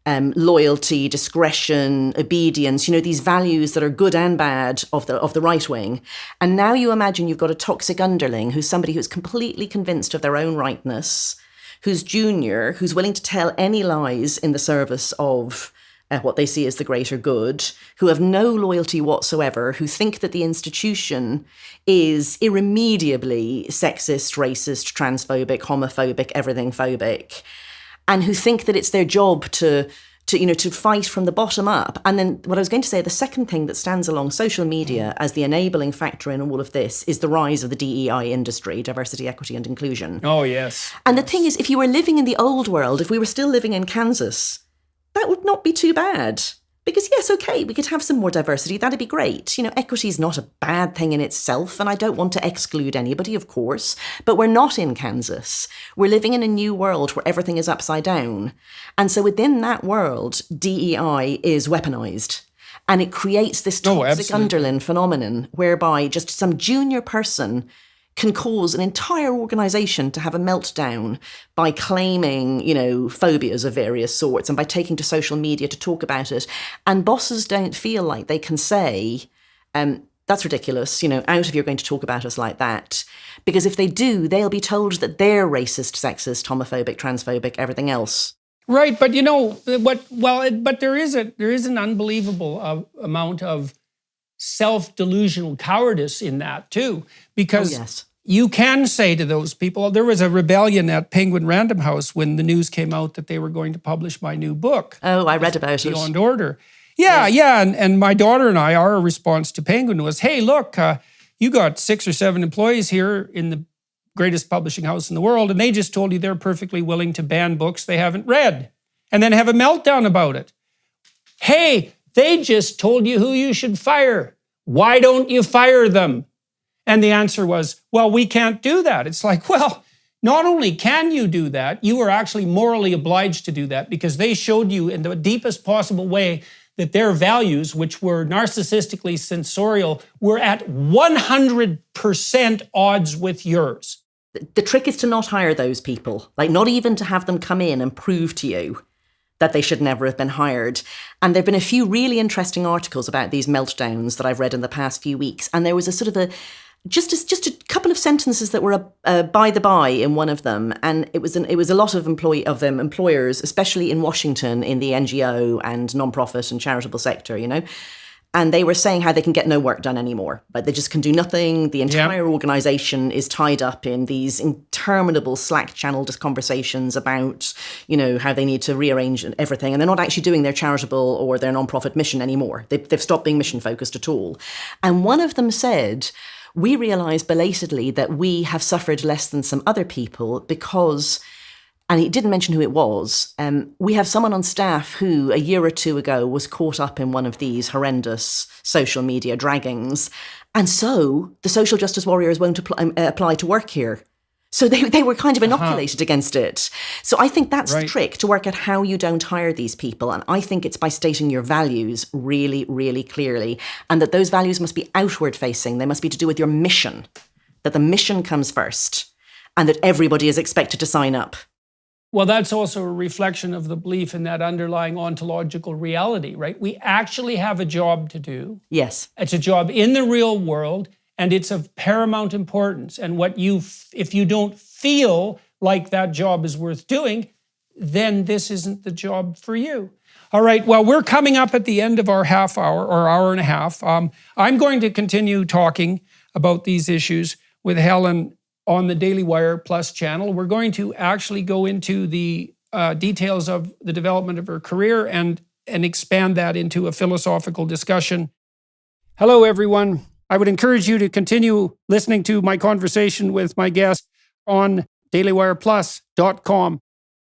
Speaker 2: loyalty, discretion, obedience, these values that are good and bad of the right wing. And now you imagine you've got a toxic underling who's somebody who's completely convinced of their own rightness, who's junior, who's willing to tell any lies in the service of what they see as the greater good, who have no loyalty whatsoever, who think that the institution is irremediably sexist, racist, transphobic, homophobic, everything phobic, and who think that it's their job to fight from the bottom up. And then what I was going to say, the second thing that stands along social media as the enabling factor in all of this is the rise of the DEI industry, diversity, equity, and inclusion.
Speaker 1: Oh, yes.
Speaker 2: And the thing is, if you were living in the old world, if we were still living in Kansas, that would not be too bad. Because yes, okay, we could have some more diversity. That'd be great. Equity is not a bad thing in itself, and I don't want to exclude anybody, of course. But we're not in Kansas. We're living in a new world where everything is upside down. And so within that world, DEI is weaponized. And it creates this toxic underling phenomenon whereby just some junior person can cause an entire organization to have a meltdown by claiming, phobias of various sorts and by taking to social media to talk about it. And bosses don't feel like they can say, that's ridiculous, out if you're going to talk about us like that. Because if they do, they'll be told that they're racist, sexist, homophobic, transphobic, everything else.
Speaker 1: Right, but but there is an unbelievable amount of self-delusional cowardice in that too, because you can say to those people, there was a rebellion at Penguin Random House when the news came out that they were going to publish my new book.
Speaker 2: Oh, I read about it.
Speaker 1: Beyond Order. Yeah. And my daughter and I, our response to Penguin was, hey, look, you got 6 or 7 employees here in the greatest publishing house in the world, and they just told you they're perfectly willing to ban books they haven't read, and then have a meltdown about it. Hey, they just told you who you should fire. Why don't you fire them? And the answer was, well, we can't do that. It's like, well, Not only can you do that, you are actually morally obliged to do that because they showed you in the deepest possible way that their values, which were narcissistically sensorial, were at 100% odds with yours.
Speaker 2: The trick is to not hire those people, like not even to have them come in and prove to you that they should never have been hired. And there have been a few really interesting articles about these meltdowns that I've read in the past few weeks. And there was a sort of just a couple of sentences that were by the by in one of them, and it was a lot of employers, especially in Washington, in the NGO and nonprofit and charitable sector, and they were saying how they can get no work done anymore. Like they just can do nothing. The entire organization is tied up in these interminable Slack channel conversations about, how they need to rearrange everything. And they're not actually doing their charitable or their nonprofit mission anymore. They've stopped being mission focused at all. And one of them said, we realize belatedly that we have suffered less than some other people because, and he didn't mention who it was, we have someone on staff who a year or two ago was caught up in one of these horrendous social media draggings. And so the social justice warriors won't apply to work here. So they were kind of inoculated against it. So I think that's the trick, to work out how you don't hire these people. And I think it's by stating your values really, really clearly. And that those values must be outward facing. They must be to do with your mission. That the mission comes first. And that everybody is expected to sign up.
Speaker 1: Well, that's also a reflection of the belief in that underlying ontological reality, right? We actually have a job to do.
Speaker 2: Yes.
Speaker 1: It's a job in the real world. And it's of paramount importance. And if you don't feel like that job is worth doing, then this isn't the job for you. All right, well, we're coming up at the end of our half hour or hour and a half. I'm going to continue talking about these issues with Helen on the Daily Wire Plus channel. We're going to actually go into the details of the development of her career and expand that into a philosophical discussion. Hello, everyone. I would encourage you to continue listening to my conversation with my guest on dailywireplus.com.